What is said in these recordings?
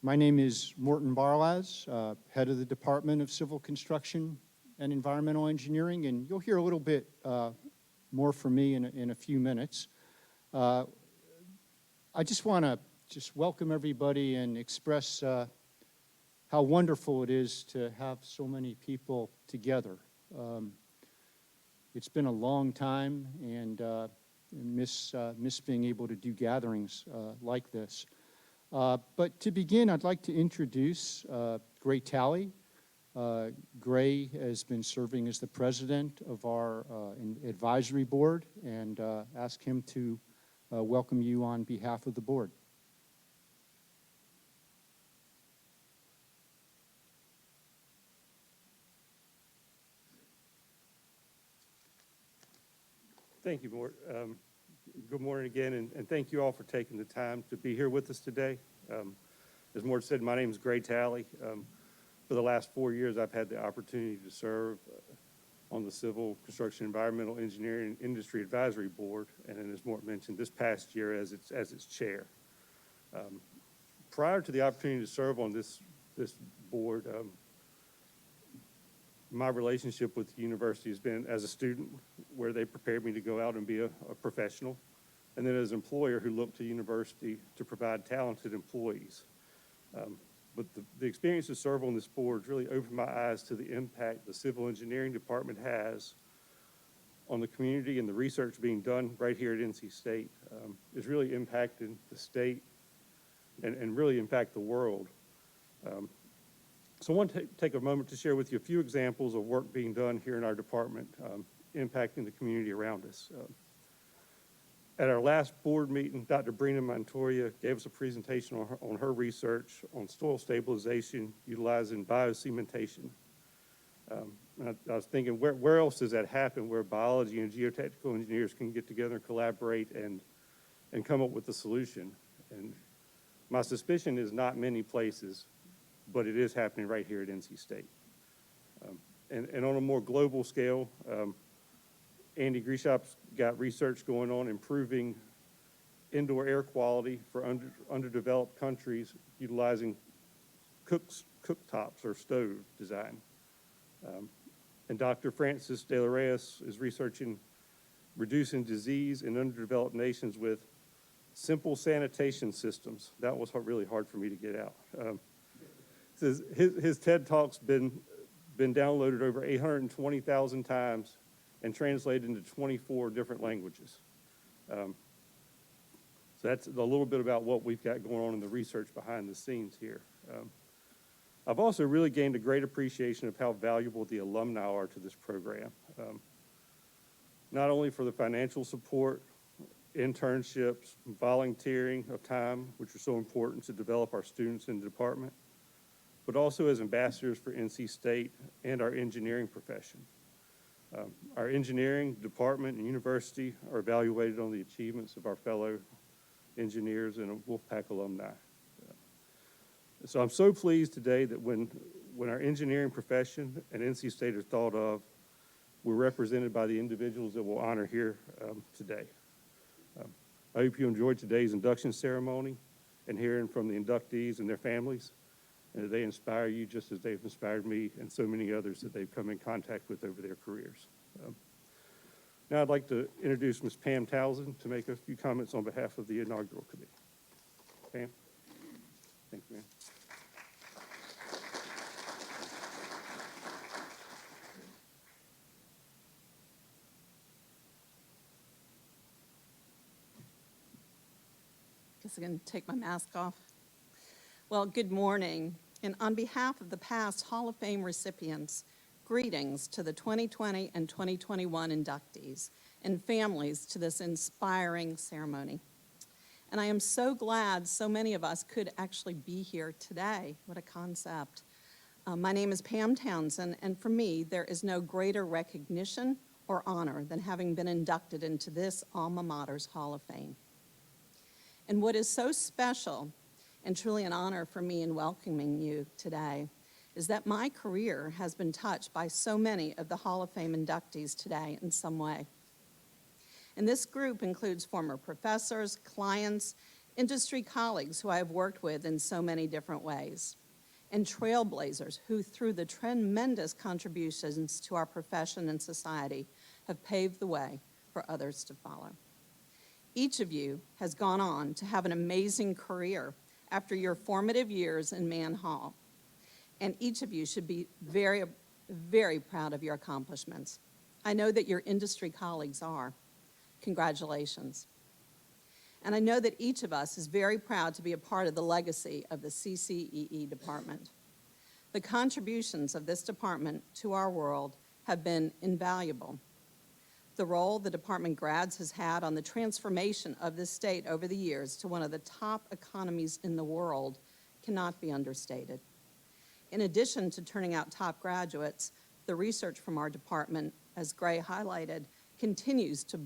My name is Morton head of the Department of Civil Construction and Environmental Engineering, and you'll hear a little bit more from me in a few minutes. I just want to welcome everybody and express how wonderful it is to have so many people together. It's been a long time, and miss being able to do gatherings like this. But to begin, I'd like to introduce Gray Talley. Gray has been serving as the president of our advisory board, and ask him to welcome you on behalf of the board. Thank you, Mort. Good morning again, and thank you all for taking the time to be here with us today. As Mort said, my name is Gray Talley. For the last 4 years, I've had the opportunity to serve on the Civil Construction Environmental Engineering Industry Advisory Board, and then, as Mort mentioned, this past year as its chair. Prior to the opportunity to serve on this board, my relationship with the university has been as a student, where they prepared me to go out and be a professional, and then as an employer who looked to university to provide talented employees. But the experience to serve on this board really opened my eyes to the impact the civil engineering department has on the community, and the research being done right here at NC State is really impacting the state and really, in fact, the world. So I want to take a moment to share with you a few examples of work being done here in our department, impacting the community around us. At our last board meeting, Dr. Brina Montoya gave us a presentation on her research on soil stabilization utilizing biocementation. And I was thinking, where else does that happen, where biology and geotechnical engineers can get together and collaborate and come up with a solution? And my suspicion is not many places, but it is happening right here at NC State. And on a more global scale, Andy Grishop's got research going on improving indoor air quality for underdeveloped countries utilizing cooktops or stove design. And Dr. Francis De La Reyes is researching reducing disease in underdeveloped nations with simple sanitation systems. That was really hard for me to get out. His TED Talk's been downloaded over 820,000 times and translated into 24 different languages. So that's a little bit about what we've got going on in the research behind the scenes here. I've also really gained a great appreciation of how valuable the alumni are to this program. Not only for the financial support, internships, volunteering of time, which are so important to develop our students in the department, but also as ambassadors for NC State and our engineering profession. Our engineering department and university are evaluated on the achievements of our fellow engineers and Wolfpack alumni. So I'm so pleased today that when our engineering profession and NC State are thought of, we're represented by the individuals that we'll honor here today. I hope you enjoyed today's induction ceremony and hearing from the inductees and their families, and that they inspire you just as they've inspired me and so many others that they've come in contact with over their careers. Now I'd like to introduce Ms. Pam Towson to make a few comments on behalf of the inaugural committee. Pam? Thank you, ma'am. Guess I'm going to take my mask off. Well, good morning. And on behalf of the past Hall of Fame recipients, greetings to the 2020 and 2021 inductees and families to this inspiring ceremony. And I am so glad so many of us could actually be here today. What a concept. My name is Pam Townsend, and for me, there is no greater recognition or honor than having been inducted into this alma mater's Hall of Fame. And what is so special and truly an honor for me in welcoming you today is that my career has been touched by so many of the Hall of Fame inductees today in some way. And this group includes former professors, clients, industry colleagues who I have worked with in so many different ways, and trailblazers who, through the tremendous contributions to our profession and society, have paved the way for others to follow. Each of you has gone on to have an amazing career after your formative years in Mann Hall, and each of you should be very, very proud of your accomplishments. I know that your industry colleagues are. Congratulations. And I know that each of us is very proud to be a part of the legacy of the CCEE department. The contributions of this department to our world have been invaluable. The role the department grads has had on the transformation of this state over the years to one of the top economies in the world cannot be understated. In addition to turning out top graduates, the research from our department, as Gray highlighted, continues to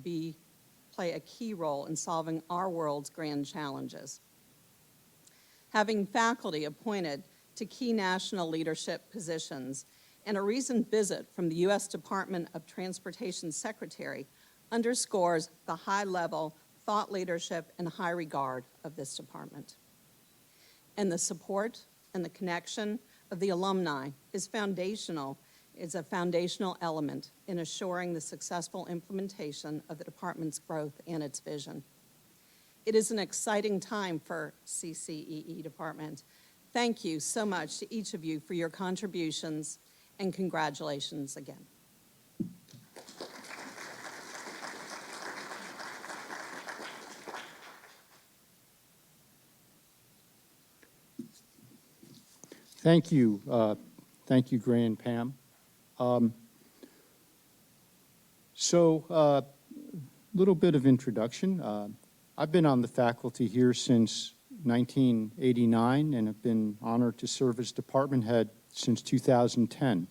play a key role in solving our world's grand challenges. Having faculty appointed to key national leadership positions and a recent visit from the U.S. Department of Transportation Secretary underscores the high level, thought leadership, and high regard of this department. And the support and the connection of the alumni is a foundational element in assuring the successful implementation of the department's growth and its vision. It is an exciting time for CCEE department. Thank you so much to each of you for your contributions, and congratulations again. Thank you. Thank you, Gray and Pam. A little bit of introduction. I've been on the faculty here since 1989 and have been honored to serve as department head since 2010.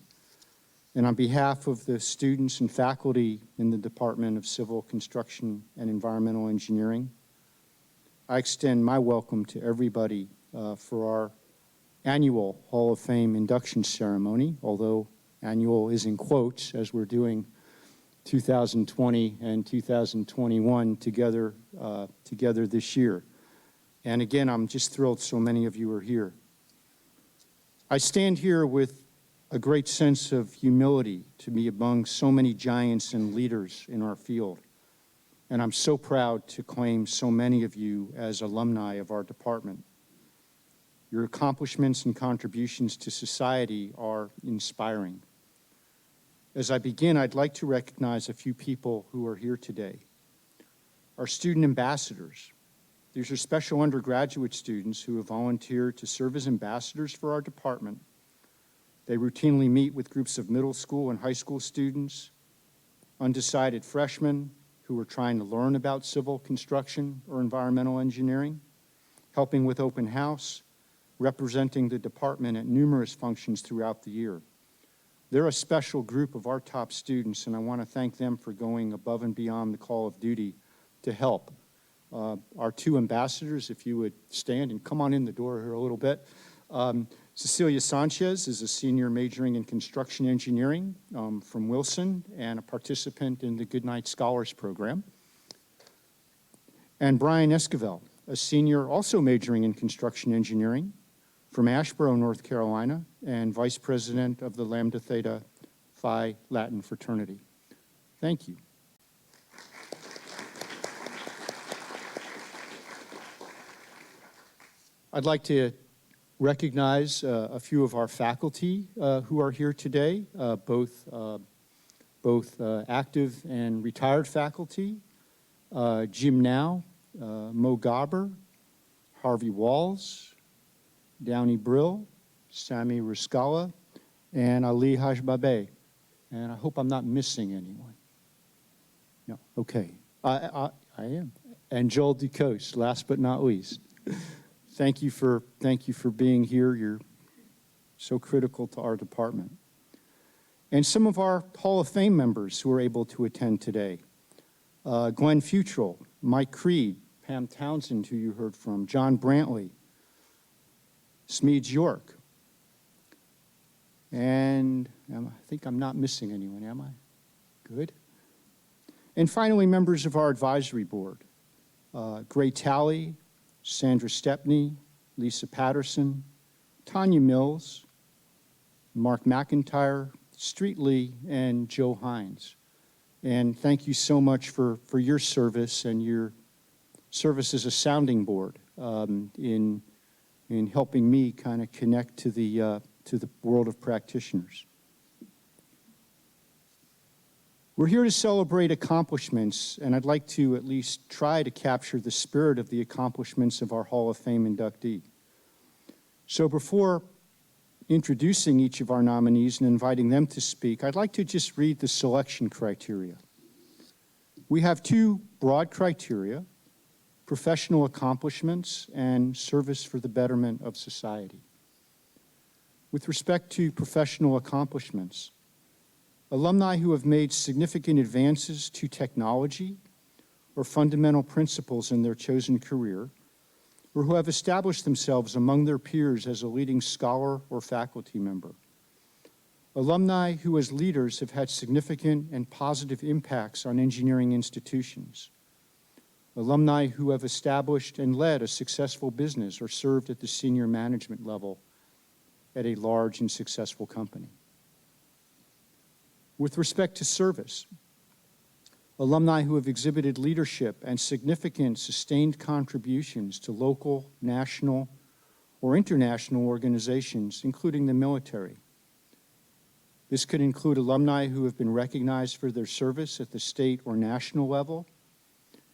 And on behalf of the students and faculty in the Department of Civil Construction and Environmental Engineering, I extend my welcome to everybody for our annual Hall of Fame induction ceremony, although annual is in quotes as we're doing 2020 and 2021 together this year. And again, I'm just thrilled so many of you are here. I stand here with a great sense of humility to be among so many giants and leaders in our field. And I'm so proud to claim so many of you as alumni of our department. Your accomplishments and contributions to society are inspiring. As I begin, I'd like to recognize a few people who are here today. Our student ambassadors. These are special undergraduate students who have volunteered to serve as ambassadors for our department. They routinely meet with groups of middle school and high school students, undecided freshmen who are trying to learn about civil construction or environmental engineering, helping with open house, representing the department at numerous functions throughout the year. They're a special group of our top students, and I want to thank them for going above and beyond the call of duty to help. Our two ambassadors, if you would stand and come on in the door here a little bit. Cecilia Sanchez is a senior majoring in construction engineering from Wilson and a participant in the Goodnight Scholars Program. And Brian Esquivel, a senior also majoring in construction engineering from Asheboro, North Carolina, and vice president of the Lambda Theta Phi Latin fraternity. Thank you. I'd like to recognize a few of our faculty who are here today, both active and retired faculty. Jim Now, Mo Gabber, Harvey Walls, Downey Brill, Sami Ruskala, and Ali Hajbabe. And I hope I'm not missing anyone. No, okay. I am. And Joel Ducos, last but not least. Thank you for being here. You're so critical to our department. And some of our Hall of Fame members who are able to attend today. Gwen Futrell, Mike Creed, Pam Townsend, who you heard from, John Brantley, Smedes York. And I think I'm not missing anyone, am I? Good. And finally, members of our advisory board. Gray Talley, Sandra Stepney, Lisa Patterson, Tanya Mills, Mark McIntyre, Street Lee, and Joe Hines. And thank you so much for your service and your service as a sounding board in helping me kind of connect to the world of practitioners. We're here to celebrate accomplishments, and I'd like to at least try to capture the spirit of the accomplishments of our Hall of Fame inductee. So before introducing each of our nominees and inviting them to speak, I'd like to just read the selection criteria. We have two broad criteria: professional accomplishments and service for the betterment of society. With respect to professional accomplishments, alumni who have made significant advances to technology or fundamental principles in their chosen career, or who have established themselves among their peers as a leading scholar or faculty member. Alumni who as leaders have had significant and positive impacts on engineering institutions. Alumni who have established and led a successful business or served at the senior management level at a large and successful company. With respect to service, alumni who have exhibited leadership and significant sustained contributions to local, national, or international organizations, including the military. This could include alumni who have been recognized for their service at the state or national level,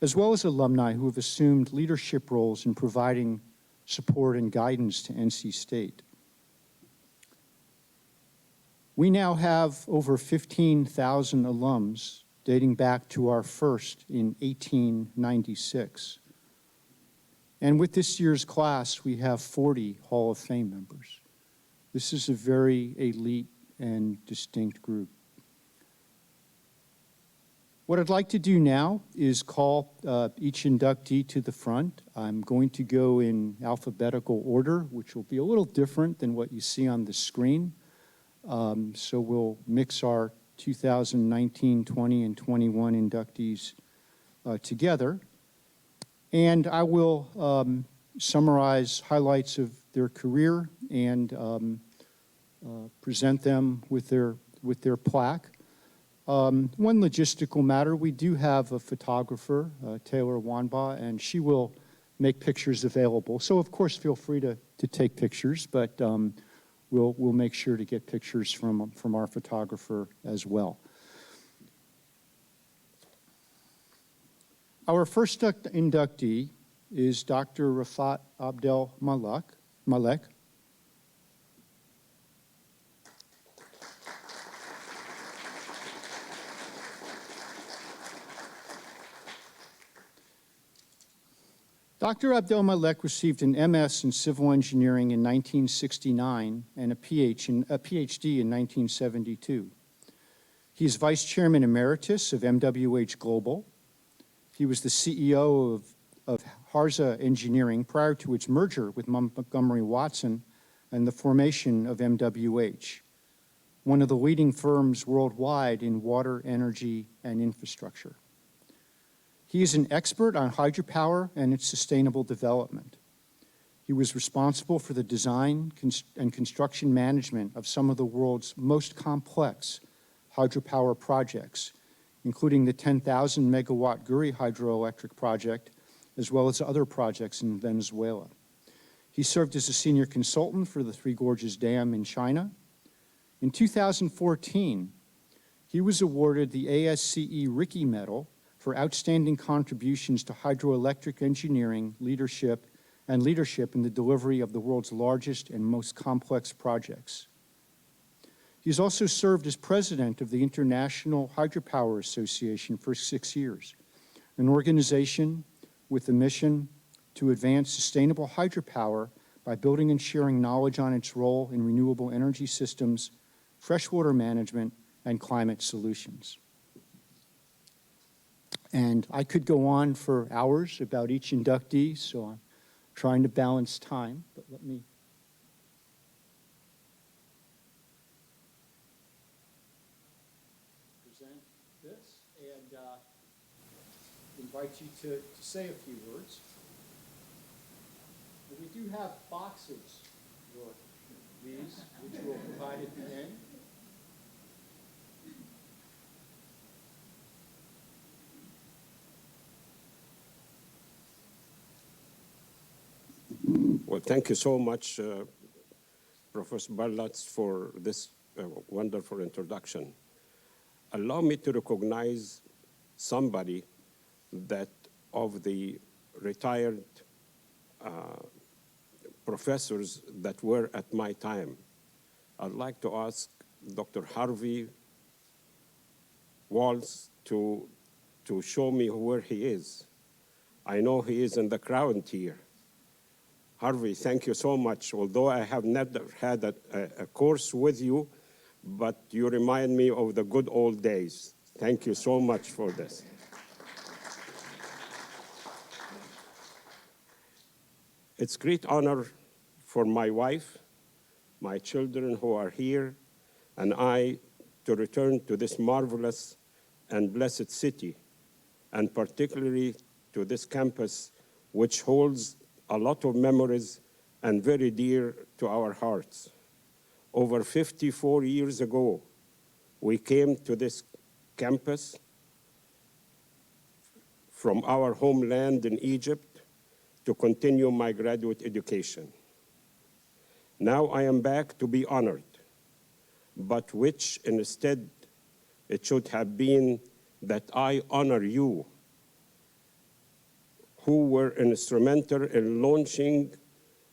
as well as alumni who have assumed leadership roles in providing support and guidance to NC State. We now have over 15,000 alums dating back to our first in 1896. And with this year's class, we have 40 Hall of Fame members. This is a very elite and distinct group. What I'd like to do now is call each inductee to the front. I'm going to go in alphabetical order, which will be a little different than what you see on the screen. So we'll mix our 2019, 20, and 21 inductees together. And I will summarize highlights of their career and present them with their plaque. One logistical matter, we do have a photographer, Taylor Wanba, and she will make pictures available. So of course, feel free to take pictures, but we'll make sure to get pictures from our photographer as well. Our first inductee is Dr. Rafat Abdel Malek. Dr. Abdel Malek received an MS in civil engineering in 1969 and a PhD in 1972. He is Vice Chairman Emeritus of MWH Global. He was the CEO of Harza Engineering prior to its merger with Montgomery Watson and the formation of MWH, one of the leading firms worldwide in water, energy, and infrastructure. He is an expert on hydropower and its sustainable development. He was responsible for the design and construction management of some of the world's most complex hydropower projects, including the 10,000 megawatt Guri hydroelectric project, as well as other projects in Venezuela. He served as a senior consultant for the Three Gorges Dam in China. In 2014, he was awarded the ASCE Rickey Medal for outstanding contributions to hydroelectric engineering, leadership in the delivery of the world's largest and most complex projects. He's also served as president of the International Hydropower Association for 6 years, an organization with a mission to advance sustainable hydropower by building and sharing knowledge on its role in renewable energy systems, freshwater management, and climate solutions. And I could go on for hours about each inductee, so I'm trying to balance time, but let me present this and invite you to say a few words. you have boxes with these, which we'll provide at the end. Well, thank you so much, Professor Barlatz, for this wonderful introduction. Allow me to recognize somebody that of the retired professors that were at my time. I'd like to ask Dr. Harvey Walls to show me where he is. I know he is in the crowd here. Harvey, thank you so much. Although I have never had a course with you, but you remind me of the good old days. Thank you so much for this. It's great honor for my wife, my children who are here, and I to return to this marvelous and blessed city, and particularly to this campus, which holds a lot of memories and very dear to our hearts. Over 54 years ago, we came to this campus from our homeland in Egypt to continue my graduate education. Now I am back to be honored, but which instead it should have been that I honor you, who were instrumental in launching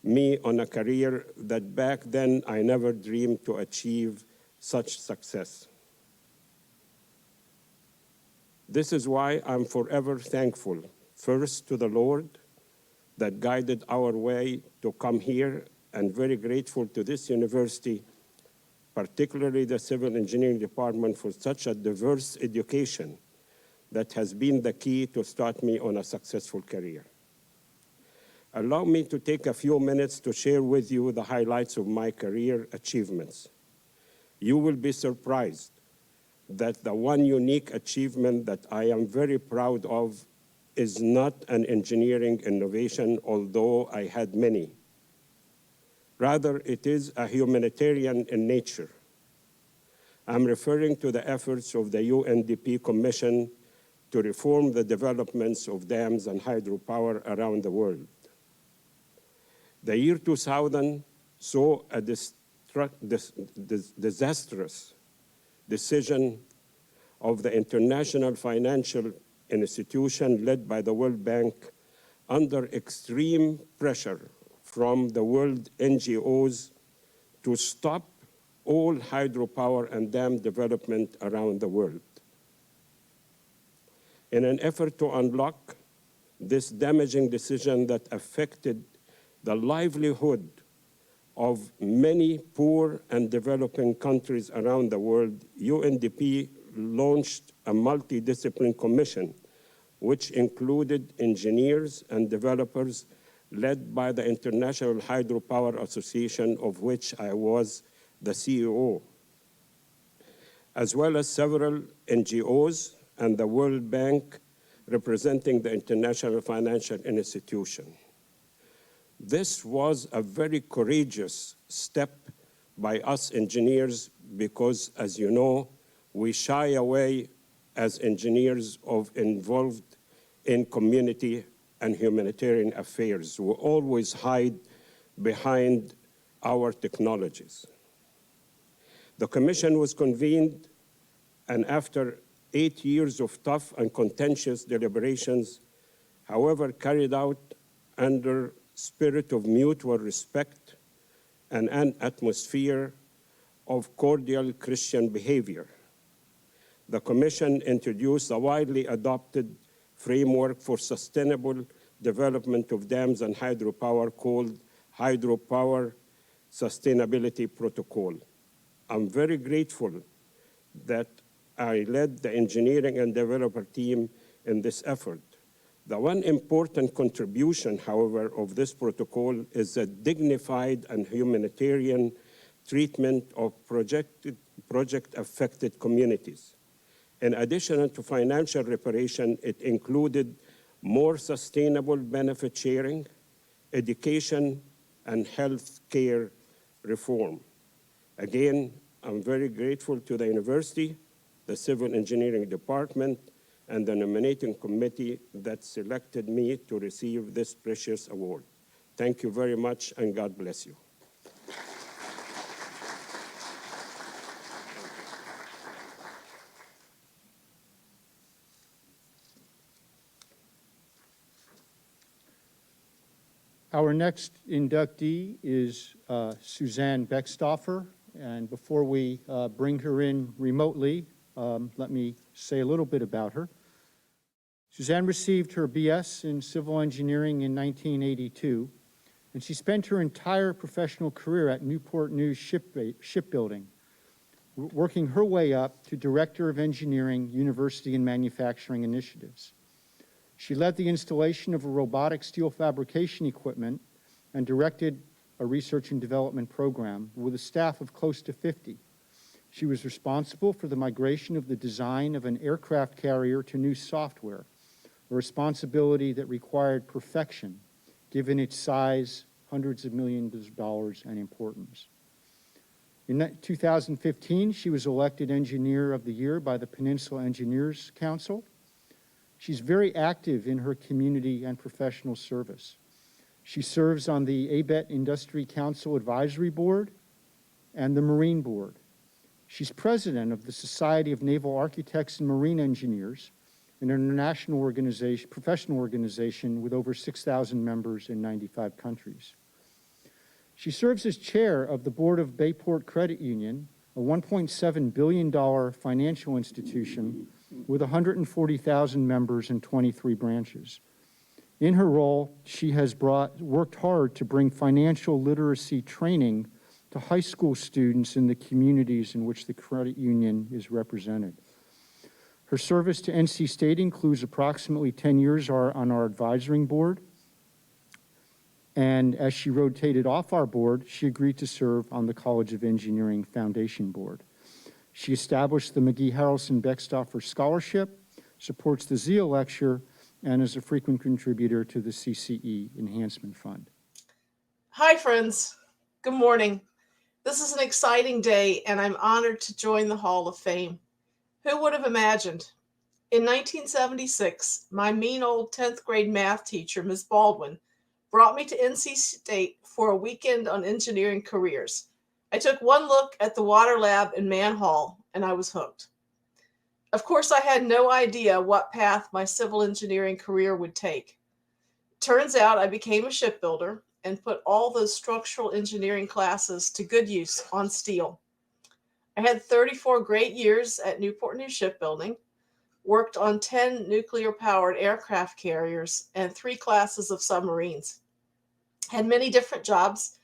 me on a career that back then I never dreamed to achieve such success. This is why I'm forever thankful, first to the Lord that guided our way to come here, and very grateful to this university, particularly the Civil Engineering Department, for such a diverse education that has been the key to start me on a successful career. Allow me to take a few minutes to share with you the highlights of my career achievements. You will be surprised that the one unique achievement that I am very proud of is not an engineering innovation, although I had many. Rather, it is a humanitarian in nature. I'm referring to the efforts of the UNDP Commission to reform the developments of dams and hydropower around the world. The year 2000 saw a disastrous decision of the international financial institution led by the World Bank under extreme pressure from the world NGOs to stop all hydropower and dam development around the world. In an effort to unlock this damaging decision that affected the livelihood of many poor and developing countries around the world, UNDP launched a multidisciplinary commission which included engineers and developers led by the International Hydropower Association, of which I was the CEO, as well as several NGOs and the World Bank representing the International Financial Institution. This was a very courageous step by us engineers because, as you know, we shy away as engineers of involved in community and humanitarian affairs. We always hide behind our technologies. The commission was convened, and after 8 years of tough and contentious deliberations, however, carried out under spirit of mutual respect and an atmosphere of cordial Christian behavior. The Commission introduced a widely adopted framework for sustainable development of dams and hydropower called Hydropower Sustainability Protocol. I'm very grateful that I led the engineering and developer team in this effort. The one important contribution, however, of this protocol is a dignified and humanitarian treatment of project-affected communities. In addition to financial reparation, it included more sustainable benefit sharing, education, and health care reform. Again, I'm very grateful to the university, the Civil Engineering Department, and the nominating committee that selected me to receive this precious award. Thank you very much, and God bless you. Our next inductee is Suzanne Beckstoffer, and before we bring her in remotely, let me say a little bit about her. Suzanne received her BS in civil engineering in 1982, and she spent her entire professional career at Newport News Shipbuilding, working her way up to Director of Engineering, University and Manufacturing Initiatives. She led the installation of a robotic steel fabrication equipment and directed a research and development program with a staff of close to 50. She was responsible for the migration of the design of an aircraft carrier to new software, a responsibility that required perfection, given its size, hundreds of millions of dollars, and importance. In 2015, she was elected Engineer of the Year by the Peninsula Engineers Council. She's very active in her community and professional service. She serves on the ABET Industry Council Advisory Board and the Marine Board. She's president of the Society of Naval Architects and Marine Engineers, an international organization, professional organization with over 6,000 members in 95 countries. She serves as chair of the board of Bayport Credit Union, a $1.7 billion financial institution with 140,000 members and 23 branches. In her role, she has worked hard to bring financial literacy training to high school students in the communities in which the credit union is represented. Her service to NC State includes approximately 10 years on our advisory board, and as she rotated off our board, she agreed to serve on the College of Engineering Foundation Board. She established the McGee-Harrelson Beckstoffer Scholarship, supports the Zeal Lecture, and is a frequent contributor to the CCEE Enhancement Fund. Hi, friends. Good morning. This is an exciting day, and I'm honored to join the Hall of Fame. Who would have imagined? In 1976, my mean old 10th grade math teacher, Ms. Baldwin, brought me to NC State for a weekend on engineering careers. I took one look at the water lab in Mann Hall, and I was hooked. Of course, I had no idea what path my civil engineering career would take. Turns out I became a shipbuilder and put all those structural engineering classes to good use on steel. I had 34 great years at Newport News Shipbuilding, worked on 10 nuclear-powered aircraft carriers and 3 classes of submarines. Had many different jobs: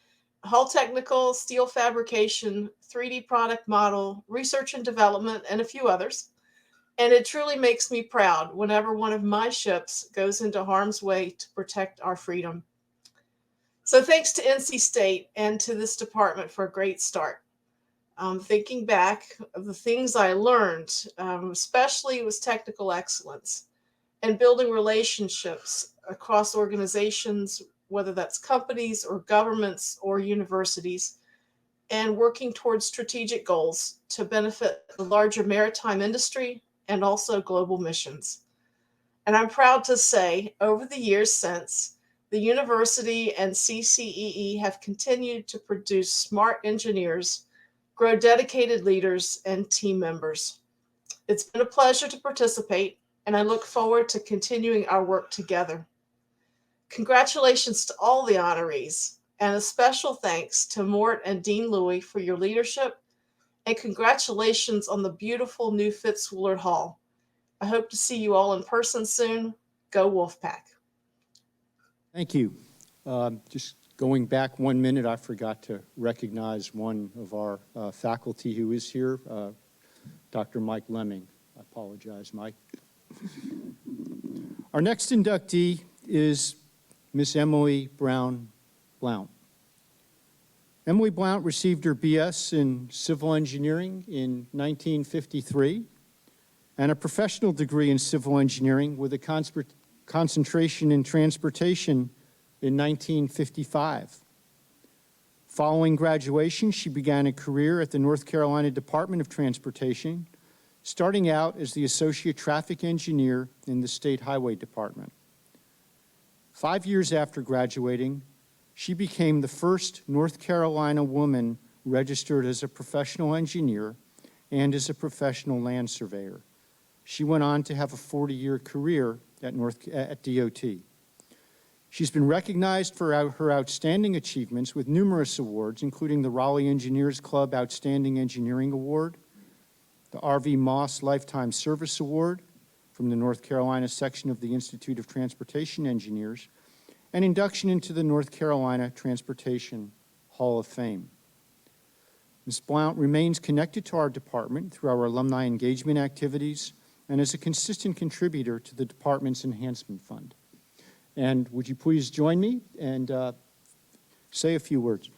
hull technical, steel fabrication, 3D product model, research and development, and a few others. And it truly makes me proud whenever one of my ships goes into harm's way to protect our freedom. So thanks to NC State and to this department for a great start. Thinking back of the things I learned, especially was technical excellence and building relationships across organizations, whether that's companies or governments or universities, and working towards strategic goals to benefit the larger maritime industry and also global missions. And I'm proud to say, over the years since, the university and CCEE have continued to produce smart engineers, grow dedicated leaders, and team members. It's been a pleasure to participate, and I look forward to continuing our work together. Congratulations to all the honorees, and a special thanks to Mort and Dean Louie for your leadership, and congratulations on the beautiful new Fitzwillard Hall. I hope to see you all in person soon. Go Wolfpack. Thank you. Just going back 1 minute, I forgot to recognize one of our faculty who is here, Dr. Mike Lemming. I apologize, Mike. Our next inductee is Miss Emily Brown Blount. Emily Blount received her BS in civil engineering in 1953 and a professional degree in civil engineering with a concentration in transportation in 1955. Following graduation, she began a career at the North Carolina Department of Transportation, starting out as the Associate Traffic Engineer in the State Highway Department. 5 years after graduating, she became the first North Carolina woman registered as a professional engineer and as a professional land surveyor. She went on to have a 40-year career at DOT. She's been recognized for her outstanding achievements with numerous awards, including the Raleigh Engineers Club Outstanding Engineering Award, the R.V. Moss Lifetime Service Award from the North Carolina section of the Institute of Transportation Engineers, and induction into the North Carolina Transportation Hall of Fame. Ms. Blount remains connected to our department through our alumni engagement activities and is a consistent contributor to the department's enhancement fund. And would you please join me and say a few words?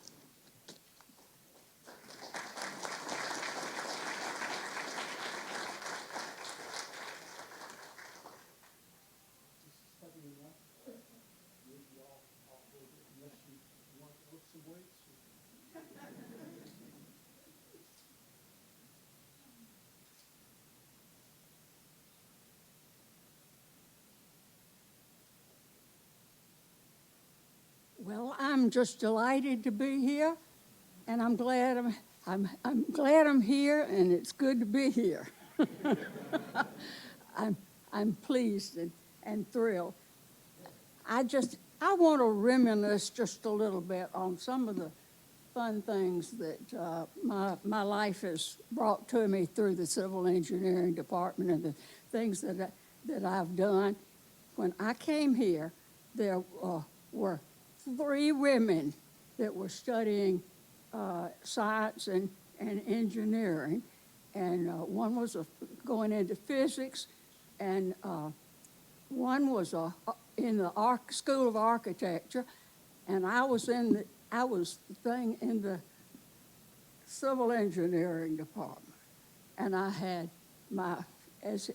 Well, I'm just delighted to be here, and I'm glad I'm glad I'm here, and it's good to be here. I'm pleased and thrilled. I want to reminisce just a little bit on some of the fun things that my life has brought to me through the civil engineering department and the things that I've done. When I came here, there were 3 women that were studying science and engineering, and one was going into physics, and one was in the School of Architecture, and I was in the civil engineering department, and I had as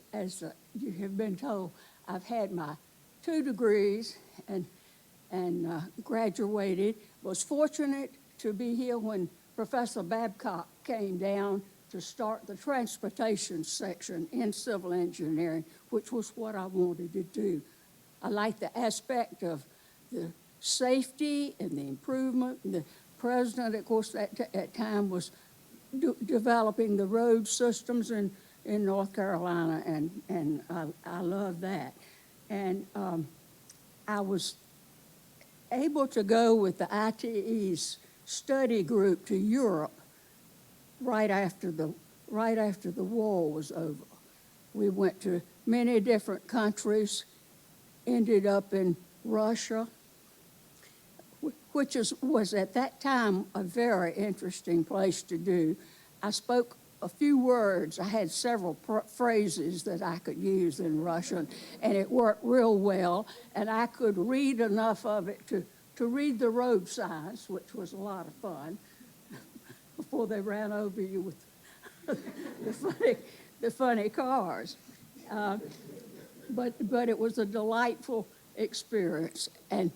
you have been told, I've had my 2 degrees and graduated. Was fortunate to be here when Professor Babcock came down to start the transportation section in civil engineering, which was what I wanted to do. I like the aspect of the safety and the improvement. And the president, of course, at that time was developing the road systems in North Carolina, and I love that. And I was able to go with the ITE's study group to Europe right after the war was over. We went to many different countries, ended up in Russia, which was at that time a very interesting place to do. I spoke a few words. I had several phrases that I could use in Russian, and it worked real well, and I could read enough of it to read the road signs, which was a lot of fun, before they ran over you with the funny cars. But it was a delightful experience, and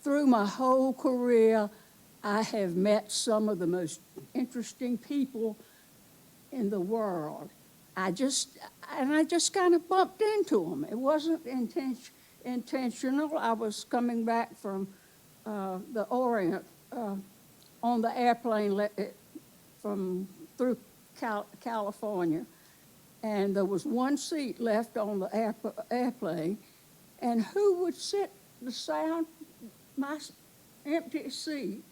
through my whole career, I have met some of the most interesting people in the world. I just kind of bumped into them. It wasn't intentional. I was coming back from the Orient on the airplane through California, and there was 1 seat left on the airplane, and who would sit beside my empty seat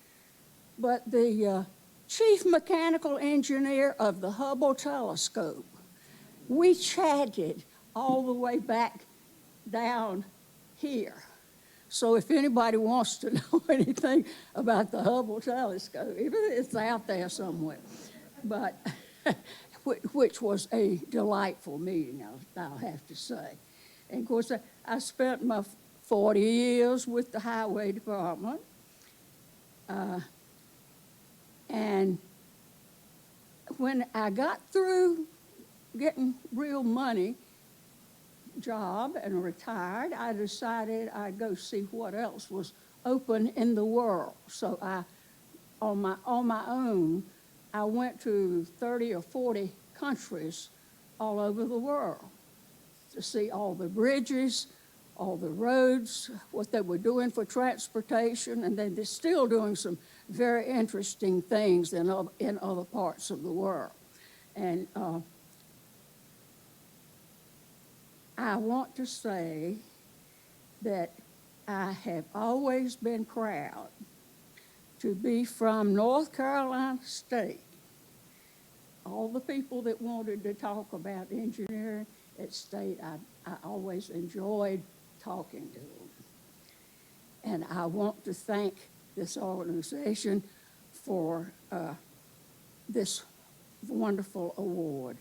but the chief mechanical engineer of the Hubble telescope. We chatted all the way back down here. So if anybody wants to know anything about the Hubble telescope, it's out there somewhere. But which was a delightful meeting, I'll have to say. And of course, I spent my 40 years with the highway department. And when I got through getting real money job and retired, I decided I'd go see what else was open in the world. So I on my own, I went to 30 or 40 countries all over the world to see all the bridges, all the roads, what they were doing for transportation, and they're still doing some very interesting things in other parts of the world. And I want to say that I have always been proud to be from North Carolina State. All the people that wanted to talk about engineering at State, I always enjoyed talking to them. And I want to thank this organization for this wonderful award.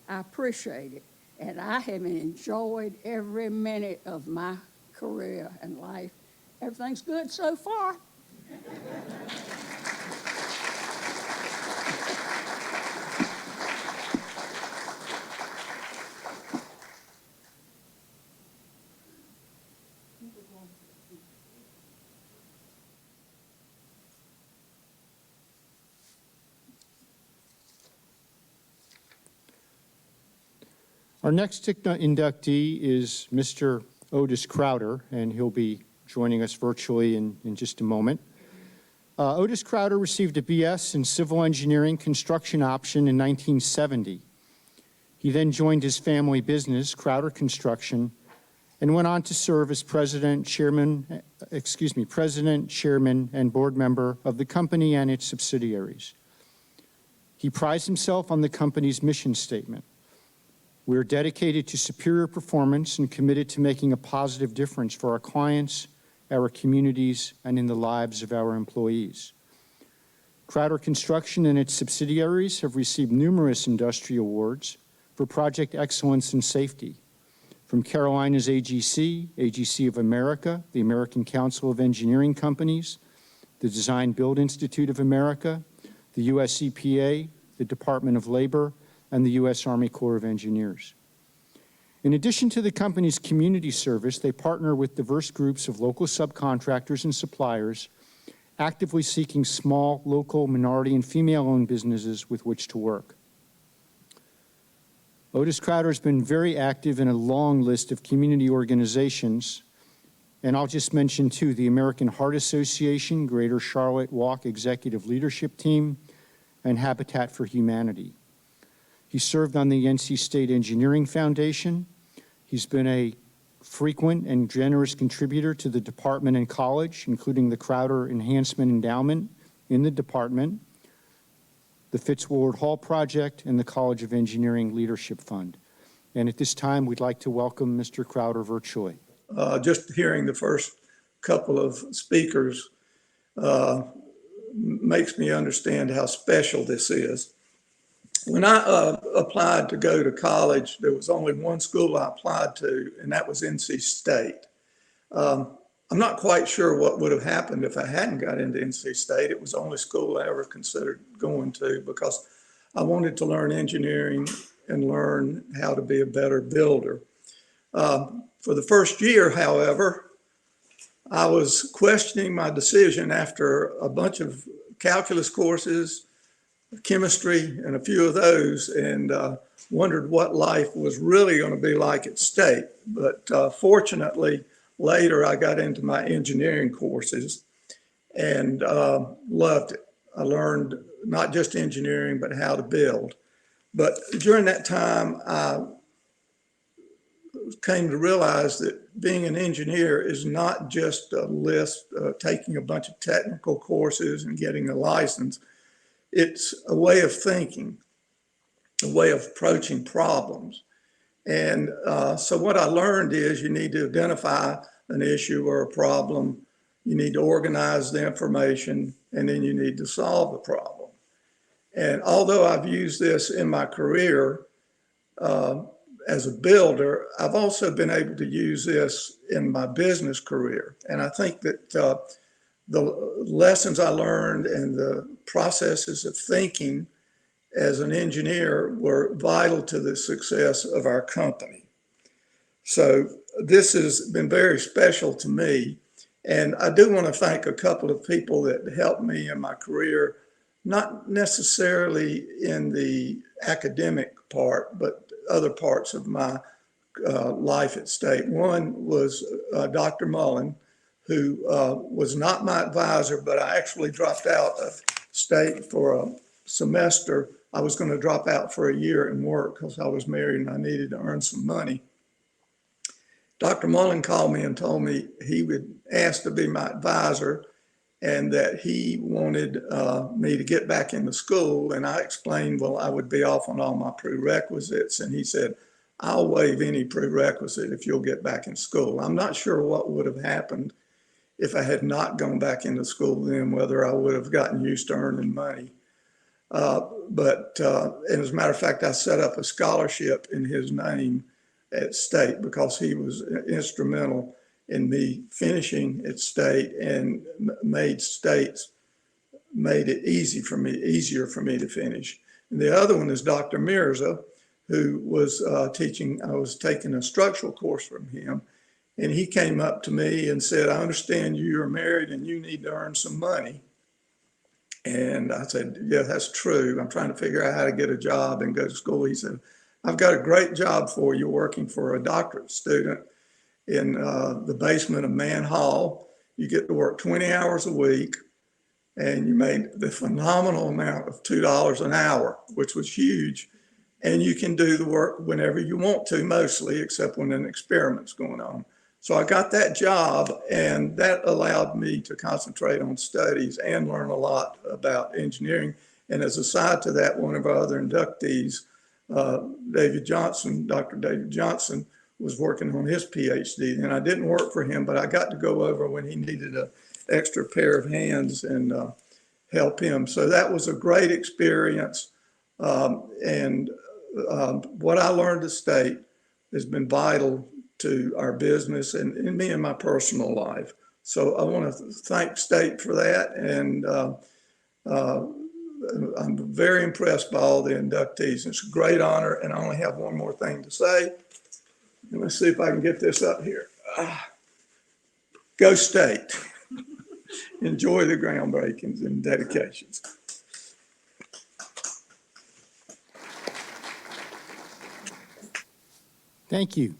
I appreciate it, and I have enjoyed every minute of my career and life. Everything's good so far. Our next inductee is Mr. Otis Crowder, and he'll be joining us virtually in just a moment. Otis Crowder received a BS in Civil Engineering Construction Option in 1970. He then joined his family business, Crowder Construction, and went on to serve as president, chairman, and board member of the company and its subsidiaries. He prides himself on the company's mission statement. We are dedicated to superior performance and committed to making a positive difference for our clients, our communities, and in the lives of our employees. Crowder Construction and its subsidiaries have received numerous industry awards for project excellence and safety, from Carolina's AGC, AGC of America, the American Council of Engineering Companies, the Design Build Institute of America, the US EPA, the Department of Labor, and the U.S. Army Corps of Engineers. In addition to the company's community service, they partner with diverse groups of local subcontractors and suppliers, actively seeking small, local, minority, and female-owned businesses with which to work. Otis Crowder has been very active in a long list of community organizations, and I'll just mention two: the American Heart Association, Greater Charlotte Walk Executive Leadership Team, and Habitat for Humanity. He served on the NC State Engineering Foundation. He's been a frequent and generous contributor to the department and college, including the Crowder Enhancement Endowment in the department, the Fitzward Hall Project, and the College of Engineering Leadership Fund. And at this time, we'd like to welcome Mr. Crowder virtually. Just hearing the first couple of speakers makes me understand how special this is. When I applied to go to college, there was only one school I applied to, and that was NC State. I'm not quite sure what would have happened if I hadn't got into NC State. It was the only school I ever considered going to because I wanted to learn engineering and learn how to be a better builder. For the first year, however, I was questioning my decision after a bunch of calculus courses, chemistry, and a few of those, and wondered what life was really going to be like at State. But fortunately, later I got into my engineering courses and loved it. I learned not just engineering, but how to build. But during that time, I came to realize that being an engineer is not just a list, taking a bunch of technical courses and getting a license. It's a way of thinking, a way of approaching problems. And so what I learned is you need to identify an issue or a problem, you need to organize the information, and then you need to solve the problem. And although I've used this in my career as a builder, I've also been able to use this in my business career. And I think that the lessons I learned and the processes of thinking as an engineer were vital to the success of our company. So this has been very special to me. And I do want to thank a couple of people that helped me in my career, not necessarily in the academic part, but other parts of my life at State. One was Dr. Mullen, who was not my advisor, but I actually dropped out of State for a semester. I was going to drop out for a year and work because I was married and I needed to earn some money. Dr. Mullen called me and told me he would ask to be my advisor and that he wanted me to get back into school. And I explained, well, I would be off on all my prerequisites. And he said, I'll waive any prerequisite if you'll get back in school. I'm not sure what would have happened if I had not gone back into school then, whether I would have gotten used to earning money. But as a matter of fact, I set up a scholarship in his name at State because he was instrumental in me finishing at State and made it easier for me to finish. And the other one is Dr. Mirza, who was teaching. I was taking a structural course from him, and he came up to me and said, I understand you are married and you need to earn some money. And I said, yeah, that's true. I'm trying to figure out how to get a job and go to school. He said, I've got a great job for you working for a doctorate student in the basement of Mann Hall. You get to work 20 hours a week and you made the phenomenal amount of $2 an hour, which was huge. And you can do the work whenever you want to, mostly, except when an experiment's going on. So I got that job, and that allowed me to concentrate on studies and learn a lot about engineering. And as a side to that, one of our other inductees, David Johnston, Dr. David Johnston, was working on his PhD. And I didn't work for him, but I got to go over when he needed an extra pair of hands and help him. So that was a great experience. What I learned at State has been vital to our business and me in my personal life. So I want to thank State for that. And I'm very impressed by all the inductees. It's a great honor. And I only have one more thing to say. And let's see if I can get this up here. Go State. Enjoy the groundbreakings and dedications. Thank you.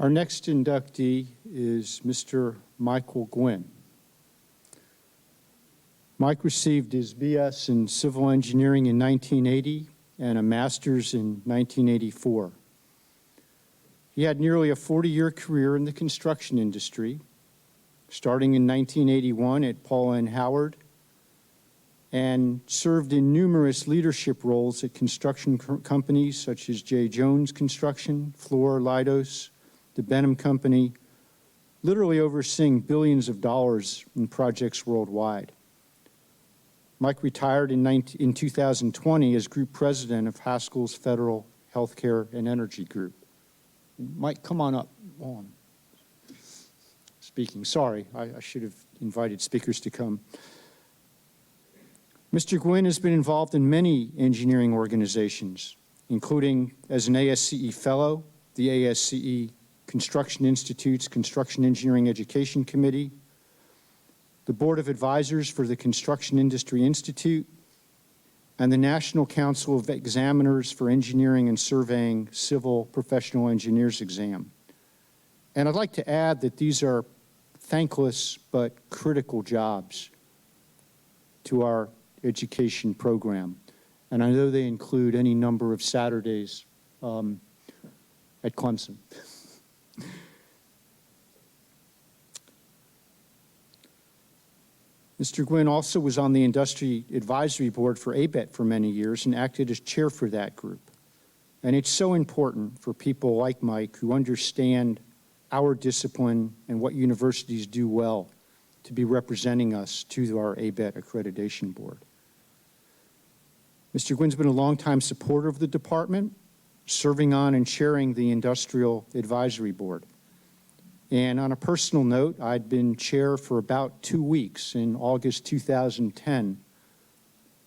Our next inductee is Mr. Michael Gwen. Mike received his BS in civil engineering in 1980 and a master's in 1984. He had nearly a 40-year career in the construction industry, starting in 1981 at Paul N. Howard, and served in numerous leadership roles at construction companies such as J. Jones Construction, Fluor, Leidos, the Benham Company, literally overseeing billions of dollars in projects worldwide. Mike retired in 2020 as group president of Haskell's Federal Healthcare and Energy Group. Mike, come on up while I'm speaking. Sorry, I should have invited speakers to come. Mr. Gwen has been involved in many engineering organizations, including as an ASCE Fellow, the ASCE Construction Institute's Construction Engineering Education Committee, the Board of Advisors for the Construction Industry Institute, and the National Council of Examiners for Engineering and Surveying Civil Professional Engineers Exam. And I'd like to add that these are thankless but critical jobs to our education program. And I know they include any number of Saturdays at Clemson. Mr. Gwen also was on the Industry Advisory Board for ABET for many years and acted as chair for that group. And it's so important for people like Mike who understand our discipline and what universities do well to be representing us to our ABET accreditation board. Mr. Gwen's been a longtime supporter of the department, serving on and chairing the Industrial Advisory Board. And on a personal note, I'd been chair for about 2 weeks in August 2010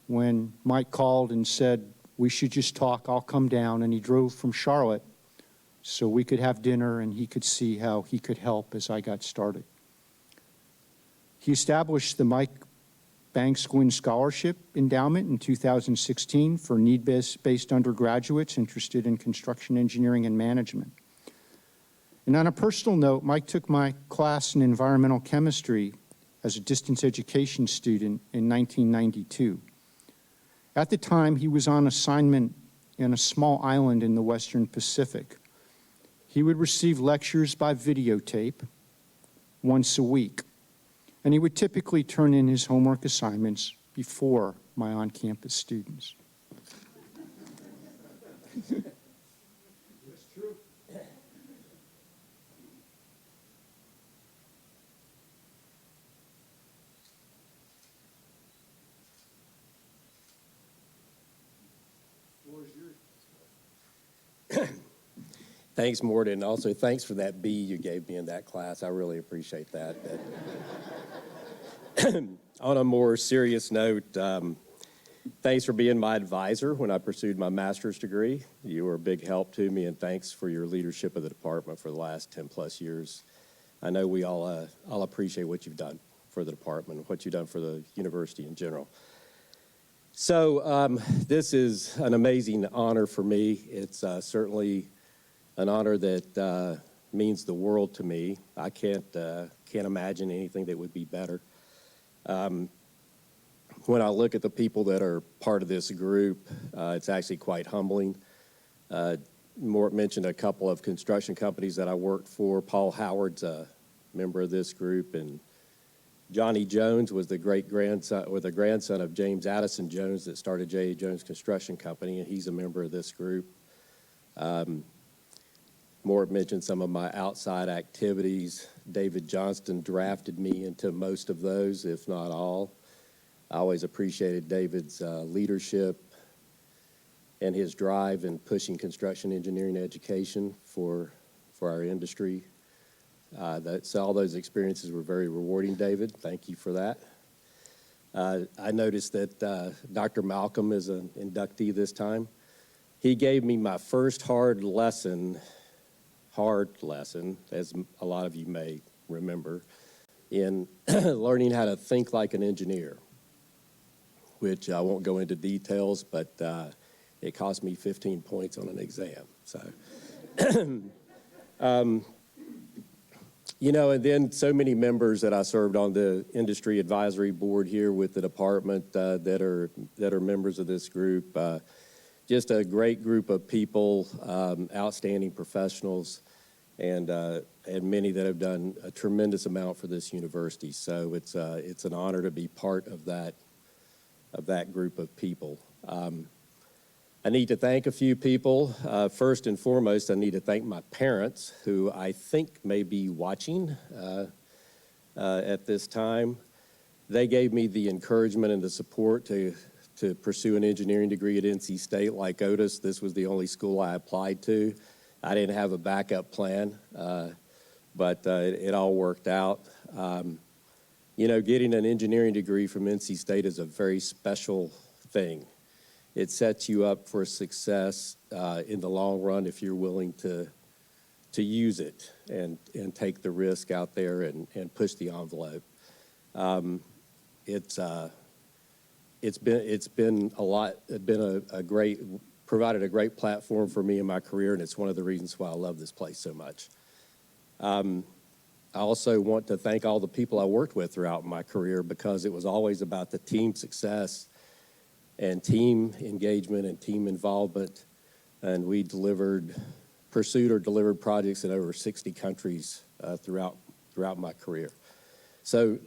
when Mike called and said, we should just talk, I'll come down. And he drove from Charlotte so we could have dinner and he could see how he could help as I got started. He established the Mike Banks Gwen Scholarship Endowment in 2016 for need-based undergraduates interested in construction engineering and management. And on a personal note, Mike took my class in environmental chemistry as a distance education student in 1992. At the time, he was on assignment in a small island in the Western Pacific. He would receive lectures by videotape once a week, and he would typically turn in his homework assignments before my on-campus students. Thanks, Morton. Also, thanks for that B you gave me in that class. I really appreciate that. On a more serious note, thanks for being my advisor when I pursued my master's degree. You were a big help to me, and thanks for your leadership of the department for the last 10-plus years. I know we all appreciate what you've done for the department, what you've done for the university in general. So this is an amazing honor for me. It's certainly an honor that means the world to me. I can't imagine anything that would be better. When I look at the people that are part of this group, it's actually quite humbling. Morton mentioned a couple of construction companies that I worked for. Paul Howard's a member of this group, and Johnny Jones was the great-grandson or the grandson of James Addison Jones that started J.A. Jones Construction Company, and he's a member of this group. Morton mentioned some of my outside activities. David Johnston drafted me into most of those, if not all. I always appreciated David's leadership and his drive in pushing construction engineering education for our industry. So all those experiences were very rewarding, David. Thank you for that. I noticed that Dr. Malcolm is an inductee this time. He gave me my first hard lesson, as a lot of you may remember, in learning how to think like an engineer, which I won't go into details, but it cost me 15 points on an exam. So, you know, and then so many members that I served on the industry advisory board here with the department that are members of this group. Just a great group of people, outstanding professionals, and many that have done a tremendous amount for this university. So it's an honor to be part of that group of people. I need to thank a few people. First and foremost, I need to thank my parents, who I think may be watching at this time. They gave me the encouragement and the support to pursue an engineering degree at NC State. Like Otis, this was the only school I applied to. I didn't have a backup plan, but it all worked out. You know, getting an engineering degree from NC State is a very special thing. It sets you up for success in the long run if you're willing to use it and take the risk out there and push the envelope. It's been a great, provided a great platform for me in my career, and it's one of the reasons why I love this place so much. I also want to thank all the people I worked with throughout my career, because it was always about the team success and team engagement and team involvement, and we pursued or delivered projects in over 60 countries throughout my career. So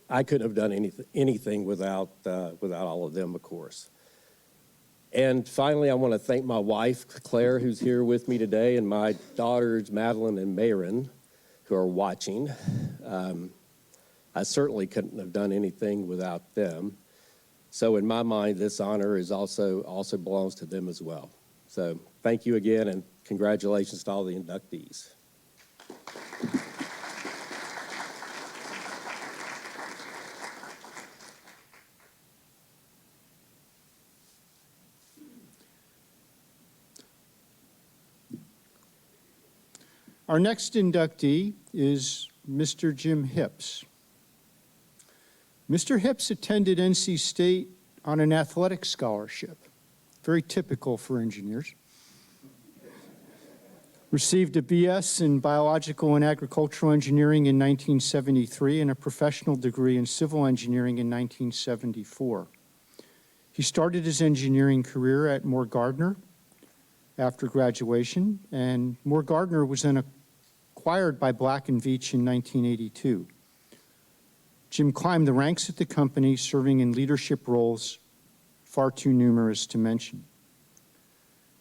I couldn't have done anything without all of them, of course. And finally, I want to thank my wife, Claire, who's here with me today, and my daughters, Madeline and Mayron, who are watching. I certainly couldn't have done anything without them. So in my mind, this honor is also belongs to them as well. So thank you again, and congratulations to all the inductees. Our next inductee is Mr. Jim Hips. Mr. Hips attended NC State on an athletic scholarship, very typical for engineers. Received a BS in biological and agricultural engineering in 1973 and a professional degree in civil engineering in 1974. He started his engineering career at Moore Gardner after graduation, and Moore Gardner was then acquired by Black & Veatch in 1982. Jim climbed the ranks at the company, serving in leadership roles far too numerous to mention.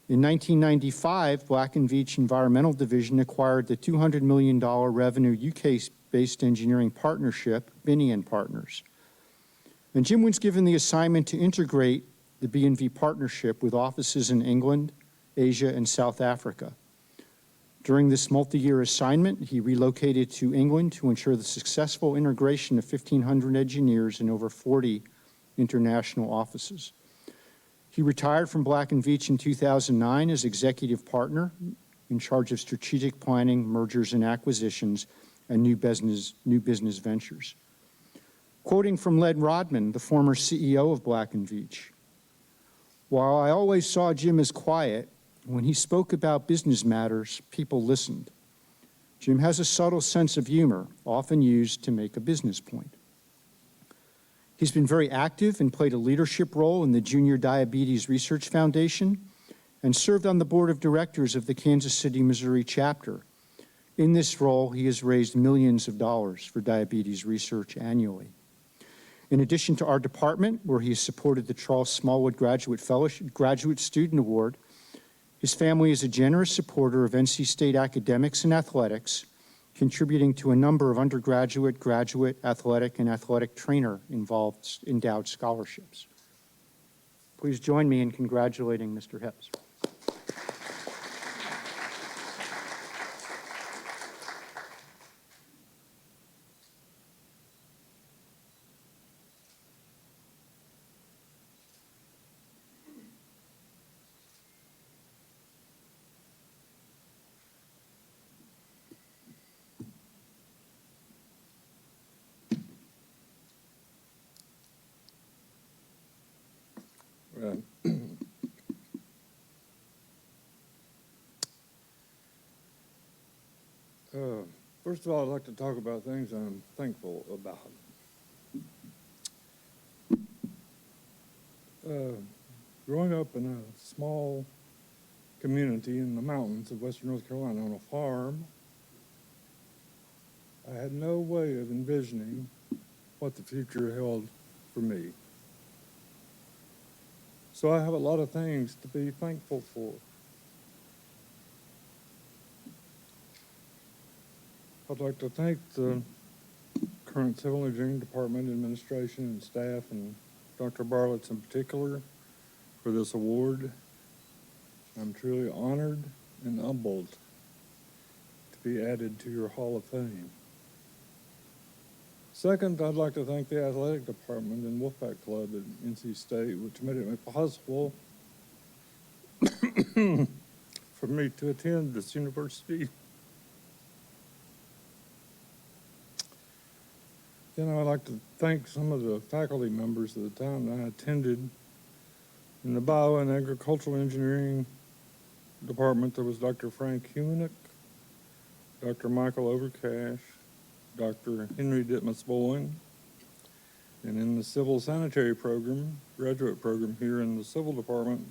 In 1995, Black & Veatch Environmental Division acquired the $200 million revenue UK-based engineering partnership, Binney & Partners. And Jim was given the assignment to integrate the B&V partnership with offices in England, Asia, and South Africa. During this multi-year assignment, he relocated to England to ensure the successful integration of 1,500 engineers in over 40 international offices. He retired from Black & Veatch in 2009 as executive partner in charge of strategic planning, mergers and acquisitions, and new business ventures. Quoting from Len Rodman, the former CEO of Black & Veatch, "While I always saw Jim as quiet, when he spoke about business matters, people listened. Jim has a subtle sense of humor, often used to make a business point." He's been very active and played a leadership role in the Junior Diabetes Research Foundation and served on the board of directors of the Kansas City, Missouri chapter. In this role, he has raised millions of dollars for diabetes research annually. In addition to our department, where he has supported the Charles Smallwood Graduate Student Award, his family is a generous supporter of NC State academics and athletics, contributing to a number of undergraduate, graduate, athletic, and athletic trainer endowed scholarships. Please join me in congratulating Mr. Hips. First of all, I'd like to talk about things I'm thankful about. Growing up in a small community in the mountains of western North Carolina on a farm, I had no way of envisioning what the future held for me. So I have a lot of things to be thankful for. I'd like to thank the current Civil Engineering Department administration and staff, and Dr. Bartlett's in particular, for this award. I'm truly honored and humbled to be added to your Hall of Fame. Second, I'd like to thank the athletic department and Wolfpack Club at NC State, which made it possible for me to attend this university. Then I'd like to thank some of the faculty members at the time that I attended. In the bio and agricultural engineering department, there was Dr. Frank Humanick, Dr. Michael Overcash, Dr. Henry Ditmas-Boyne. And in the civil sanitary program, graduate program here in the civil department,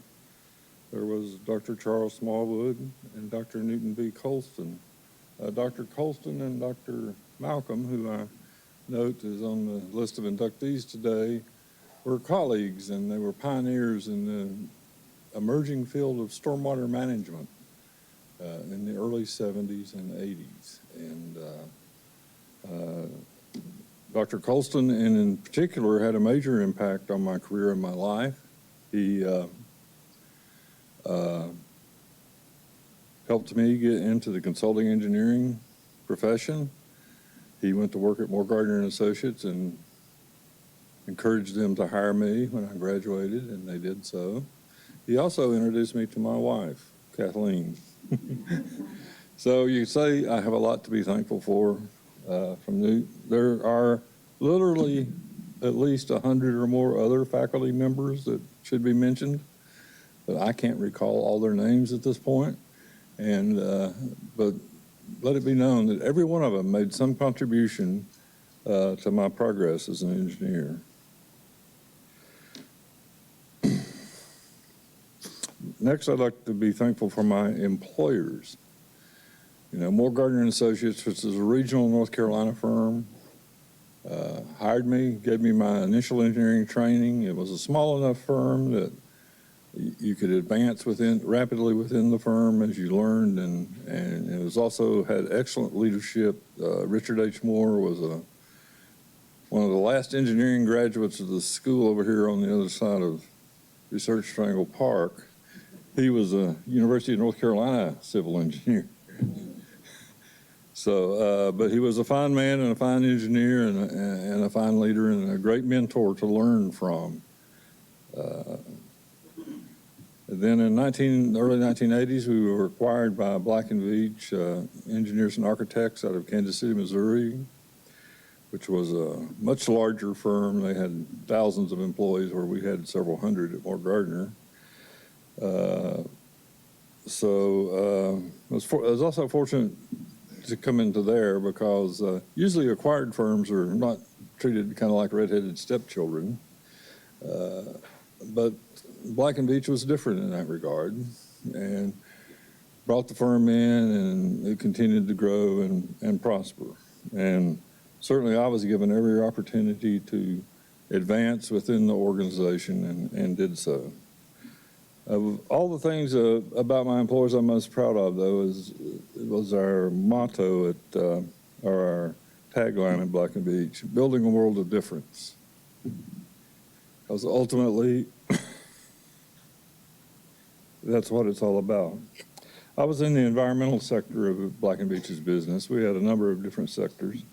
there was Dr. Charles Smallwood and Dr. Newton B. Colston. Dr. Colston and Dr. Malcolm, who I note is on the list of inductees today, were colleagues, and they were pioneers in the emerging field of stormwater management in the early 70s and 80s. And Dr. Colston, and in particular, had a major impact on my career and my life. He helped me get into the consulting engineering profession. He went to work at Moore Gardner & Associates and encouraged them to hire me when I graduated, and they did so. He also introduced me to my wife, Kathleen. So you say I have a lot to be thankful for. There are literally at least 100 or more other faculty members that should be mentioned, but I can't recall all their names at this point. But let it be known that every one of them made some contribution to my progress as an engineer. Next, I'd like to be thankful for my employers. You know, Moore Gardner and Associates, which is a regional North Carolina firm, hired me, gave me my initial engineering training. It was a small enough firm that you could advance rapidly within the firm as you learned, and it was also had excellent leadership. Richard H. Moore was one of the last engineering graduates of the school over here on the other side of Research Triangle Park. He was a University of North Carolina civil engineer. So, but he was a fine man and a fine engineer and a fine leader and a great mentor to learn from. Then in early 1980s, we were acquired by Black & Veatch Engineers and Architects out of Kansas City, Missouri, which was a much larger firm. They had thousands of employees where we had several hundred at Moore Gardner. I was also fortunate to come into there because usually acquired firms are not treated kind of like redheaded stepchildren. But Black & Veatch was different in that regard and brought the firm in, and it continued to grow and prosper. And certainly I was given every opportunity to advance within the organization and did so. Of all the things about my employers I'm most proud of, though, was our motto or our tagline at Black & Veatch, building a world of difference. Because ultimately, that's what it's all about. I was in the environmental sector of Black & Veatch's business. We had a number of different sectors.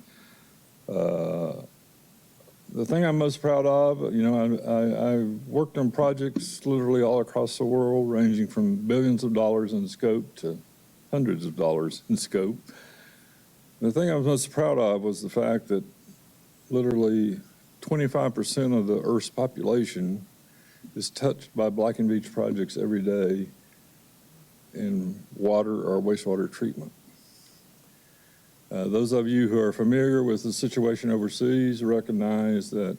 The thing I'm most proud of, you know, I worked on projects literally all across the world, ranging from billions of dollars in scope to hundreds of dollars in scope. The thing I was most proud of was the fact that literally 25% of the Earth's population is touched by Black & Veatch projects every day in water or wastewater treatment. Those of you who are familiar with the situation overseas recognize that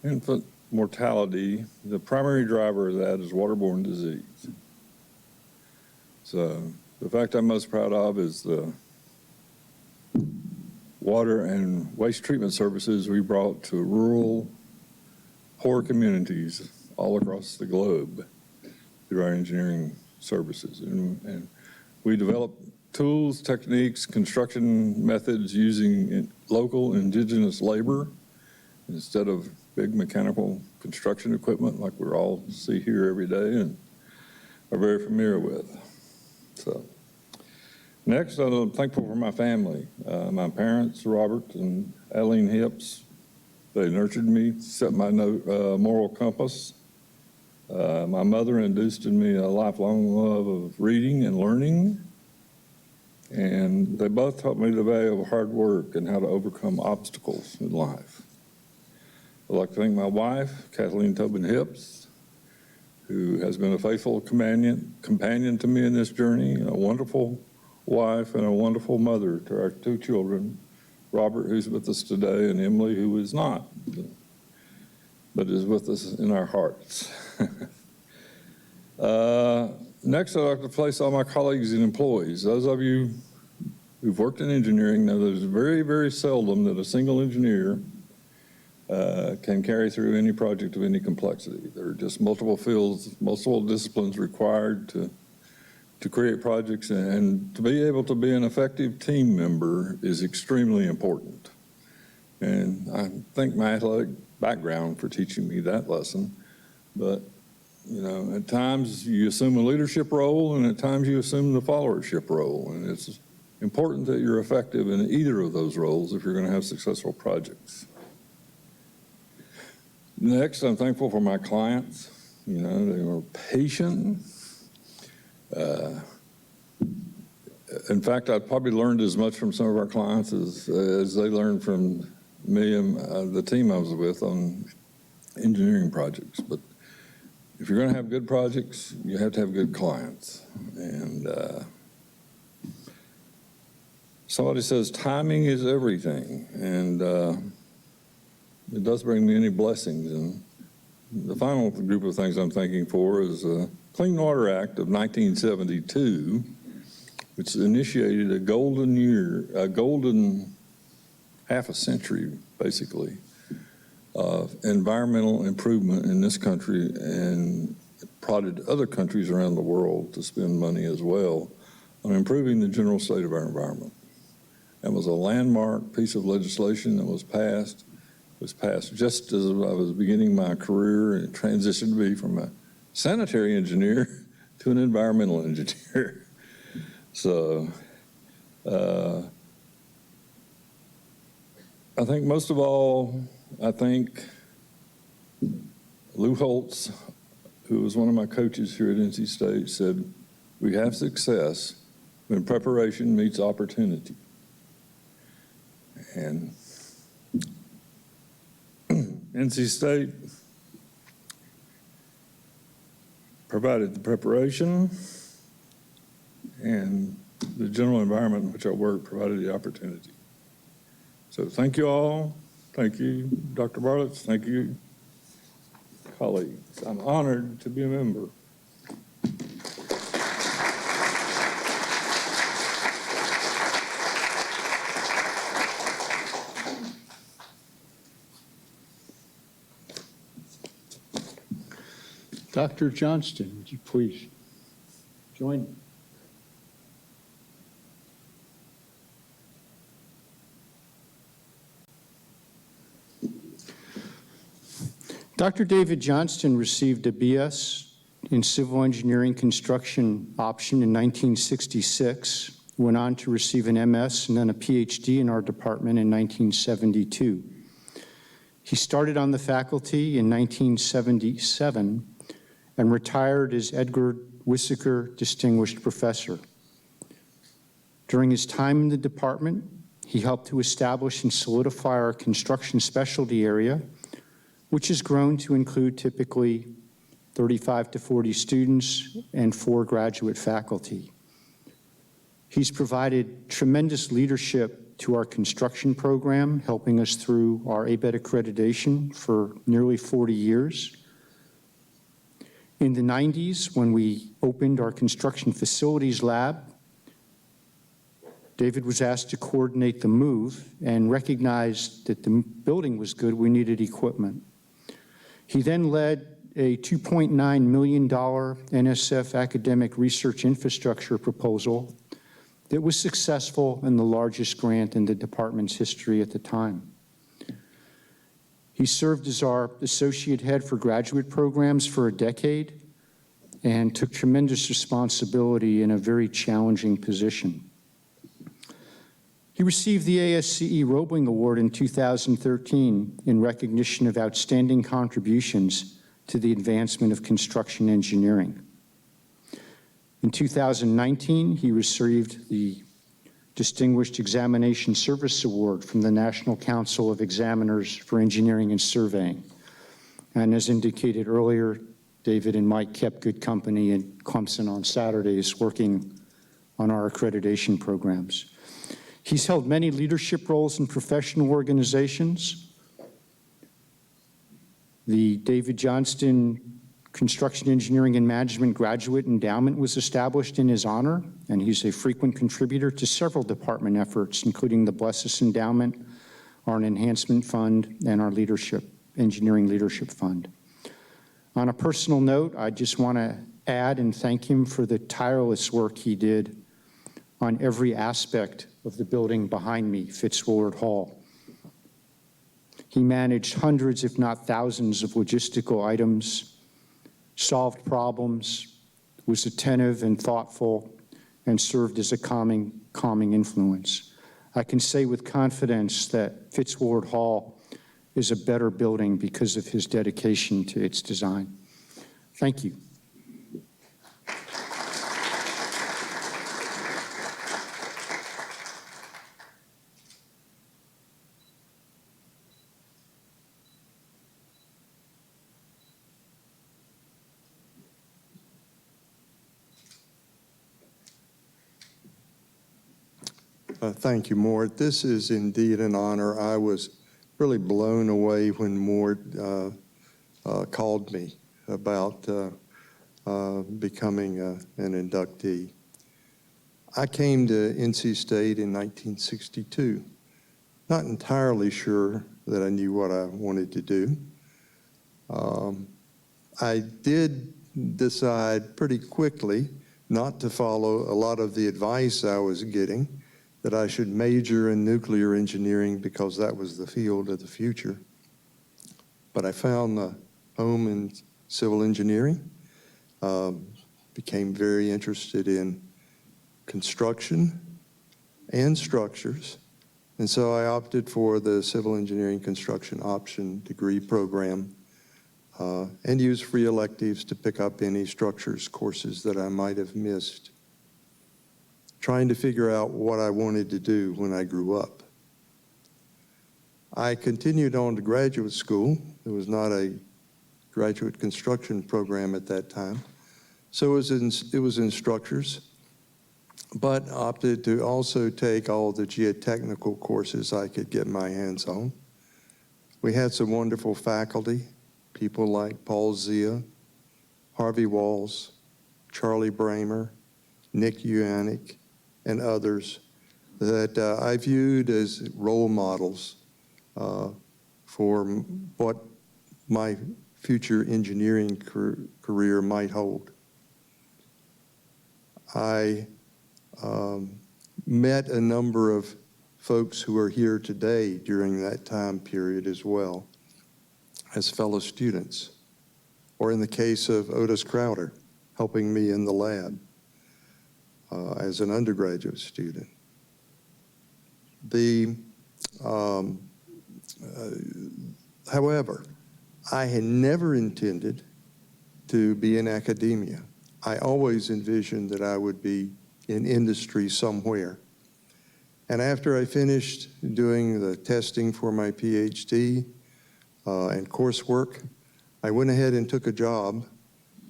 infant mortality, the primary driver of that is waterborne disease. So the fact I'm most proud of is the water and waste treatment services we brought to rural, poor communities all across the globe through our engineering services. And we developed tools, techniques, construction methods using local indigenous labor instead of big mechanical construction equipment like we all see here every day and are very familiar with. So next, I'm thankful for my family. My parents, Robert and Eileen Hips, they nurtured me, set my moral compass. My mother induced in me a lifelong love of reading and learning. And they both taught me the value of hard work and how to overcome obstacles in life. I'd like to thank my wife, Kathleen Tobin Hips, who has been a faithful companion to me in this journey, a wonderful wife and a wonderful mother to our two children, Robert, who's with us today, and Emily, who is not, but is with us in our hearts. Next, I'd like to place all my colleagues and employees. Those of you who've worked in engineering know there's very, very seldom that a single engineer can carry through any project of any complexity. There are just multiple fields, multiple disciplines required to create projects, and to be able to be an effective team member is extremely important. And I thank my athletic background for teaching me that lesson. But you know, at times you assume a leadership role, and at times you assume the followership role. And it's important that you're effective in either of those roles if you're going to have successful projects. Next, I'm thankful for my clients. You know, they were patient. In fact, I probably learned as much from some of our clients as they learned from me and the team I was with on engineering projects. But if you're going to have good projects, you have to have good clients. And somebody says timing is everything, and it does bring many blessings. And the final group of things I'm thanking for is the Clean Water Act of 1972, which initiated a golden half a century, basically, of environmental improvement in this country, and prodded other countries around the world to spend money as well on improving the general state of our environment. That was a landmark piece of legislation that was passed. It was passed just as I was beginning my career and transitioned to be from a sanitary engineer to an environmental engineer. So I think most of all, I think Lou Holtz, who was one of my coaches here at NC State, said, we have success when preparation meets opportunity. And NC State provided the preparation, and the general environment in which I work provided the opportunity. So thank you all. Thank you, Dr. Bartlett. Thank you, colleagues. I'm honored to be a member. Dr. Johnston, would you please join me? Dr. David Johnston received a BS in Civil Engineering Construction option in 1966, went on to receive an MS and then a PhD in our department in 1972. He started on the faculty in 1977 and retired as Edgar Wissaker Distinguished Professor. During his time in the department, he helped to establish and solidify our construction specialty area, which has grown to include typically 35 to 40 students and 4 graduate faculty. He's provided tremendous leadership to our construction program, helping us through our ABET accreditation for nearly 40 years. In the 90s, when we opened our construction facilities lab, David was asked to coordinate the move and recognized that the building was good, we needed equipment. He then led a $2.9 million NSF academic research infrastructure proposal that was successful and the largest grant in the department's history at the time. He served as our associate head for graduate programs for a decade and took tremendous responsibility in a very challenging position. He received the ASCE Roebling Award in 2013 in recognition of outstanding contributions to the advancement of construction engineering. In 2019, he received the Distinguished Examination Service Award from the National Council of Examiners for Engineering and Surveying. And as indicated earlier, David and Mike kept good company in Clemson on Saturdays working on our accreditation programs. He's held many leadership roles in professional organizations. The David Johnston Construction Engineering and Management Graduate Endowment was established in his honor, and he's a frequent contributor to several department efforts, including the Bless Us Endowment, our Enhancement Fund, and our Engineering Leadership Fund. On a personal note, I just want to add and thank him for the tireless work he did on every aspect of the building behind me, Fitzwillard Hall. He managed hundreds, if not thousands, of logistical items, solved problems, was attentive and thoughtful, and served as a calming influence. I can say with confidence that Fitzwillard Hall is a better building because of his dedication to its design. Thank you. Thank you, Mort. This is indeed an honor. I was really blown away when Mort called me about becoming an inductee. I came to NC State in 1962, not entirely sure that I knew what I wanted to do. I did decide pretty quickly not to follow a lot of the advice I was getting, that I should major in nuclear engineering because that was the field of the future. But I found a home in civil engineering, became very interested in construction and structures, and so I opted for the civil engineering construction option degree program and used free electives to pick up any structures courses that I might have missed, trying to figure out what I wanted to do when I grew up. I continued on to graduate school. There was not a graduate construction program at that time, so it was in structures, but opted to also take all the geotechnical courses I could get my hands on. We had some wonderful faculty, people like Paul Zia, Harvey Walls, Charlie Bramer, Nick Uanick, and others that I viewed as role models for what my future engineering career might hold. I met a number of folks who are here today during that time period as well as fellow students, or in the case of Otis Crowder, helping me in the lab as an undergraduate student. However, I had never intended to be in academia. I always envisioned that I would be in industry somewhere. And after I finished doing the testing for my PhD and coursework, I went ahead and took a job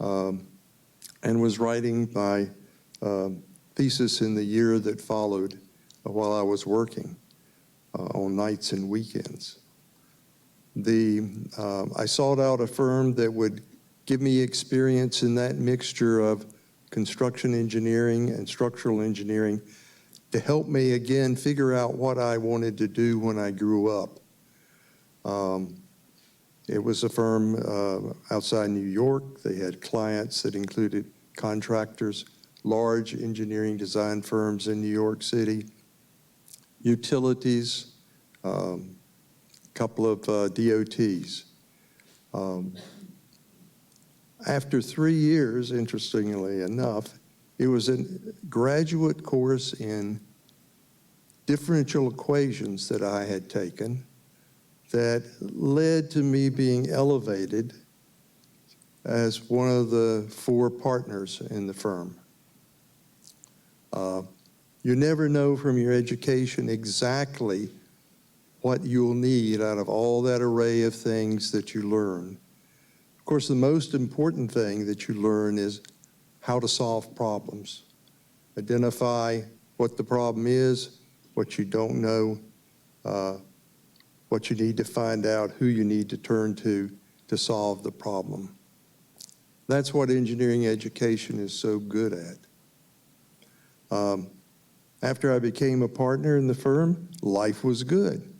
and was writing my thesis in the year that followed while I was working on nights and weekends. I sought out a firm that would give me experience in that mixture of construction engineering and structural engineering to help me again figure out what I wanted to do when I grew up. It was a firm outside New York. They had clients that included contractors, large engineering design firms in New York City, utilities, a couple of DOTs. After 3 years, interestingly enough, it was a graduate course in differential equations that I had taken that led to me being elevated as one of the 4 partners in the firm. You never know from your education exactly what you'll need out of all that array of things that you learn. Of course, the most important thing that you learn is how to solve problems. Identify what the problem is, what you don't know, what you need to find out, who you need to turn to solve the problem. That's what engineering education is so good at. After I became a partner in the firm, life was good.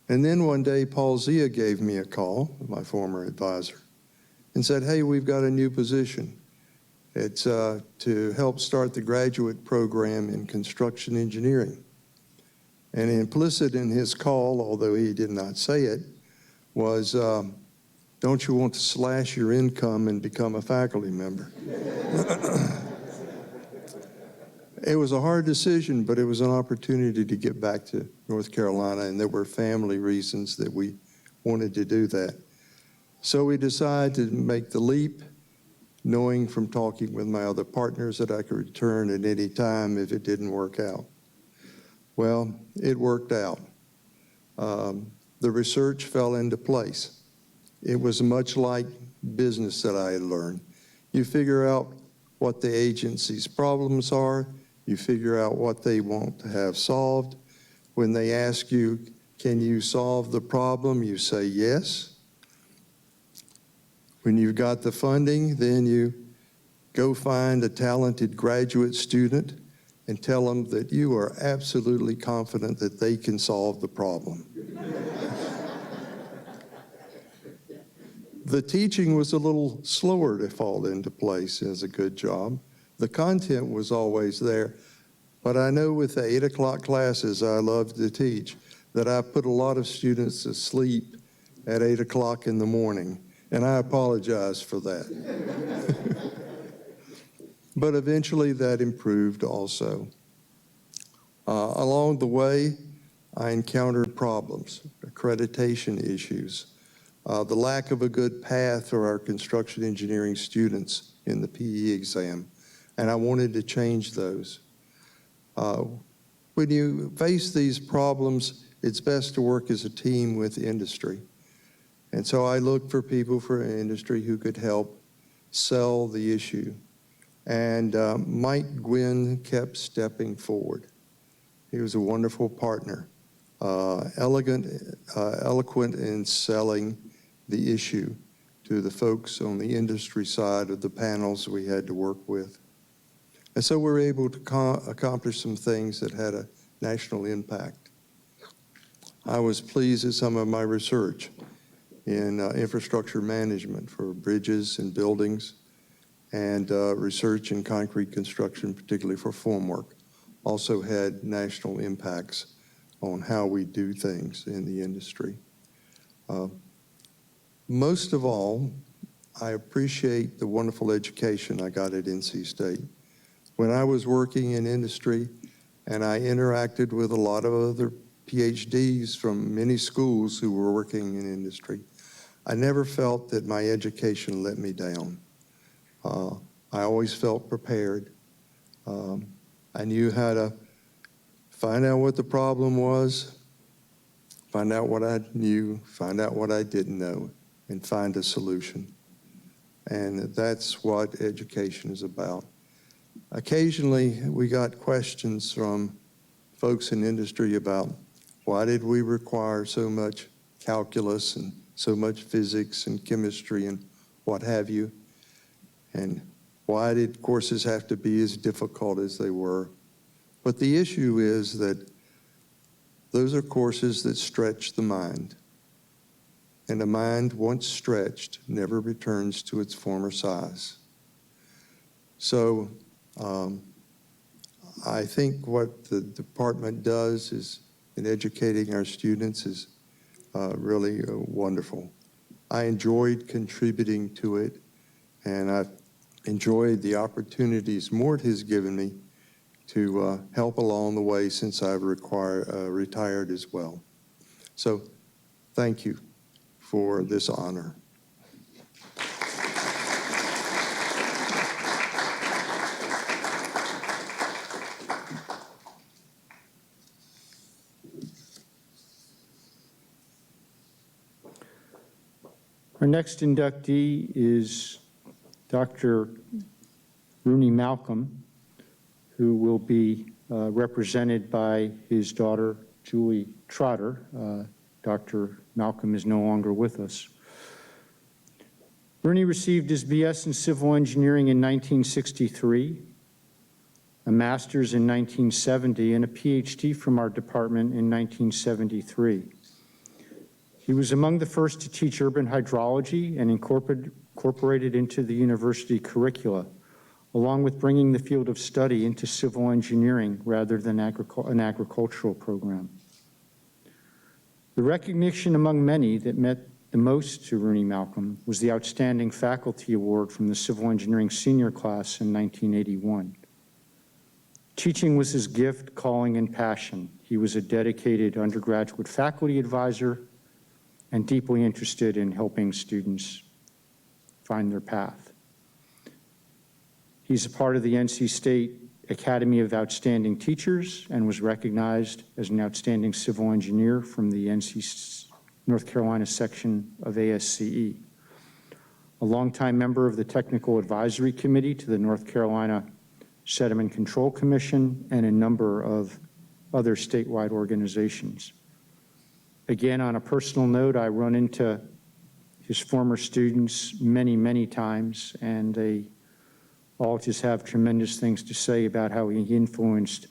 And then one day, Paul Zia gave me a call, my former advisor, and said, hey, we've got a new position. It's to help start the graduate program in construction engineering. And implicit in his call, although he did not say it, was, don't you want to slash your income and become a faculty member? It was a hard decision, but it was an opportunity to get back to North Carolina, and there were family reasons that we wanted to do that. So we decided to make the leap, knowing from talking with my other partners that I could return at any time if it didn't work out. Well, it worked out. The research fell into place. It was much like business that I had learned. You figure out what the agency's problems are, You figure out what they want to have solved. When they ask you, can you solve the problem? You say yes. When you've got the funding, then you go find a talented graduate student and tell them that you are absolutely confident that they can solve the problem. The teaching was a little slower to fall into place as a good job. The content was always there, but I know with the 8 o'clock classes I love to teach that I put a lot of students to sleep at 8 o'clock in the morning, and I apologize for that. But eventually that improved also. Along the way, I encountered problems, accreditation issues, the lack of a good path for our construction engineering students in the PE exam, and I wanted to change those. When you face these problems, it's best to work as a team with industry. And so I looked for people for industry who could help sell the issue. And Mike Gwen kept stepping forward. He was a wonderful partner, eloquent in selling the issue to the folks on the industry side of the panels we had to work with. And so we were able to accomplish some things that had a national impact. I was pleased at some of my research in infrastructure management for bridges and buildings, and research in concrete construction, particularly for formwork, also had national impacts on how we do things in the industry. Most of all, I appreciate the wonderful education I got at NC State. When I was working in industry and I interacted with a lot of other PhDs from many schools who were working in industry, I never felt that my education let me down. I always felt prepared. I knew how to find out what the problem was, find out what I knew, find out what I didn't know, and find a solution. And that's what education is about. Occasionally, we got questions from folks in industry about why did we require so much calculus and so much physics and chemistry and what have you? And why did courses have to be as difficult as they were? But the issue is that those are courses that stretch the mind. And a mind once stretched never returns to its former size. So I think what the department does is in educating our students is really wonderful. I enjoyed contributing to it, and I've enjoyed the opportunities Mort has given me to help along the way since I've retired as well. So thank you for this honor. Our next inductee is Dr. Rooney Malcolm, who will be represented by his daughter, Julie Trotter. Dr. Malcolm is no longer with us. Rooney received his BS in civil engineering in 1963, a master's in 1970, and a PhD from our department in 1973. He was among the first to teach urban hydrology and incorporated into the university curricula, along with bringing the field of study into civil engineering rather than an agricultural program. The recognition among many that meant the most to Rooney Malcolm was the Outstanding Faculty Award from the Civil Engineering Senior Class in 1981. Teaching was his gift, calling, and passion. He was a dedicated undergraduate faculty advisor and deeply interested in helping students find their path. He's a part of the NC State Academy of Outstanding Teachers and was recognized as an outstanding civil engineer from the North Carolina section of ASCE. A longtime member of the Technical Advisory Committee to the North Carolina Sediment Control Commission, and a number of other statewide organizations. Again, on a personal note, I run into his former students many, many times, and they all just have tremendous things to say about how he influenced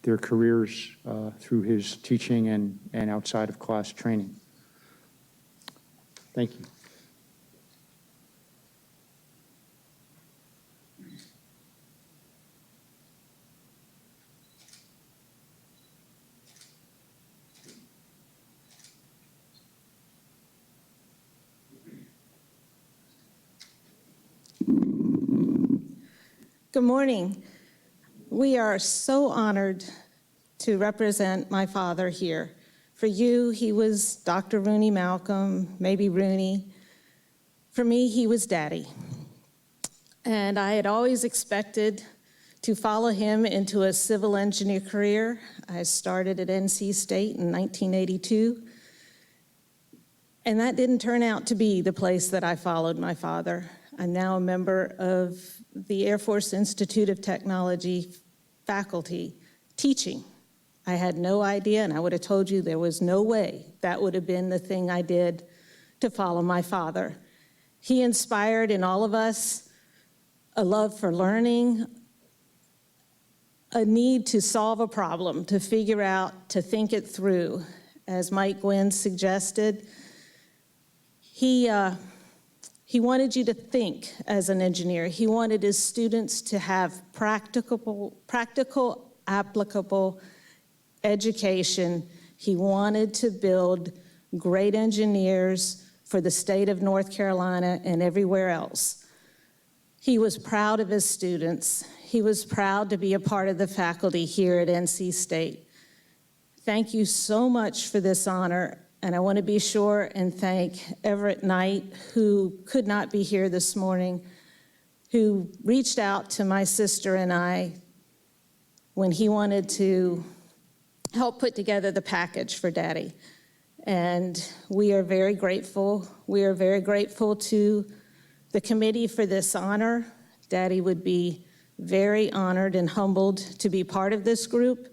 their careers through his teaching and outside of class training. Thank you. Good morning. We are so honored to represent my father here. For you, he was Dr. Rooney Malcolm, maybe Rooney. For me, he was Daddy. And I had always expected to follow him into a civil engineer career. I started at NC State in 1982. And that didn't turn out to be the place that I followed my father. I'm now a member of the Air Force Institute of Technology faculty teaching. I had no idea, and I would have told you there was no way that would have been the thing I did to follow my father. He inspired in all of us a love for learning, a need to solve a problem, to figure out, to think it through. As Mike Gwen suggested, he wanted you to think as an engineer. He wanted his students to have practical, applicable education. He wanted to build great engineers for the state of North Carolina and everywhere else. He was proud of his students. He was proud to be a part of the faculty here at NC State. Thank you so much for this honor. And I want to be sure and thank Everett Knight, who could not be here this morning, who reached out to my sister and I when he wanted to help put together the package for Daddy. And we are very grateful. We are very grateful to the committee for this honor. Daddy would be very honored and humbled to be part of this group.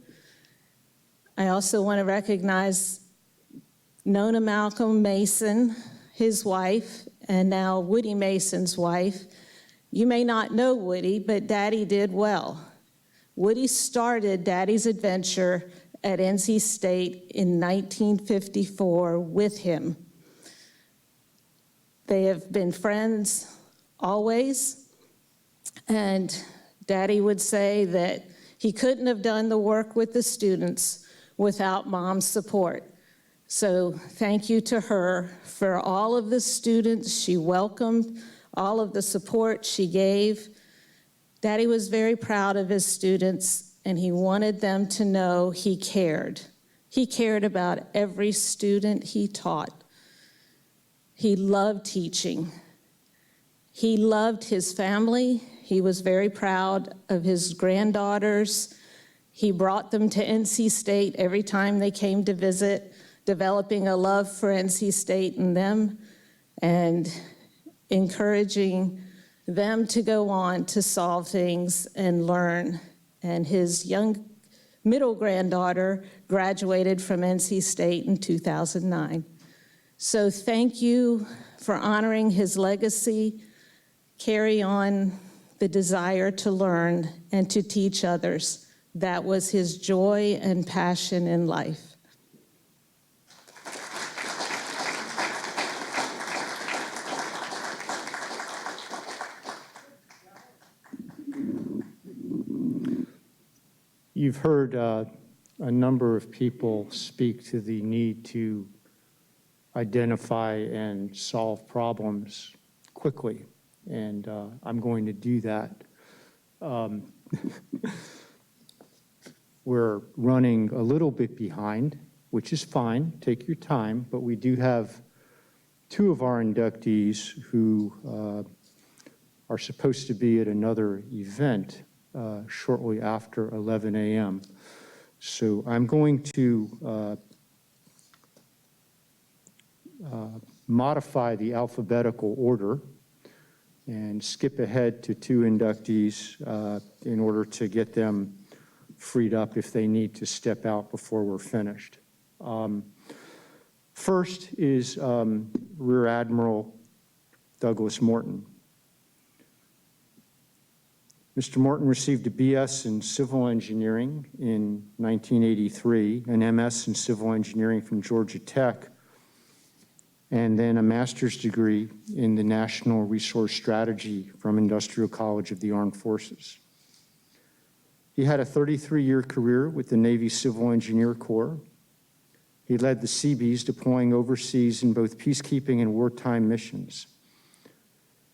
I also want to recognize Nona Malcolm Mason, his wife, and now Woody Mason's wife. You may not know Woody, but Daddy did well. Woody started Daddy's adventure at NC State in 1954 with him. They have been friends always, and Daddy would say that he couldn't have done the work with the students without Mom's support. So thank you to her for all of the students she welcomed, all of the support she gave. Daddy was very proud of his students, and he wanted them to know he cared. He cared about every student he taught. He loved teaching. He loved his family. He was very proud of his granddaughters. He brought them to NC State every time they came to visit, developing a love for NC State in them and encouraging them to go on to solve things and learn. And his young middle granddaughter graduated from NC State in 2009. So thank you for honoring his legacy. Carry on the desire to learn and to teach others. That was his joy and passion in life. You've heard a number of people speak to the need to identify and solve problems quickly, and I'm going to do that. We're running a little bit behind, which is fine, take your time, but we do have two of our inductees who are supposed to be at another event shortly after 11 a.m. So I'm going to modify the alphabetical order and skip ahead to 2 inductees in order to get them freed up if they need to step out before we're finished. First is Rear Admiral Douglas Morton. Mr. Morton received a BS in Civil Engineering in 1983, an MS in Civil Engineering from Georgia Tech, and then a master's degree in the National Resource Strategy from Industrial College of the Armed Forces. He had a 33-year career with the Navy Civil Engineer Corps. He led the Seabees deploying overseas in both peacekeeping and wartime missions.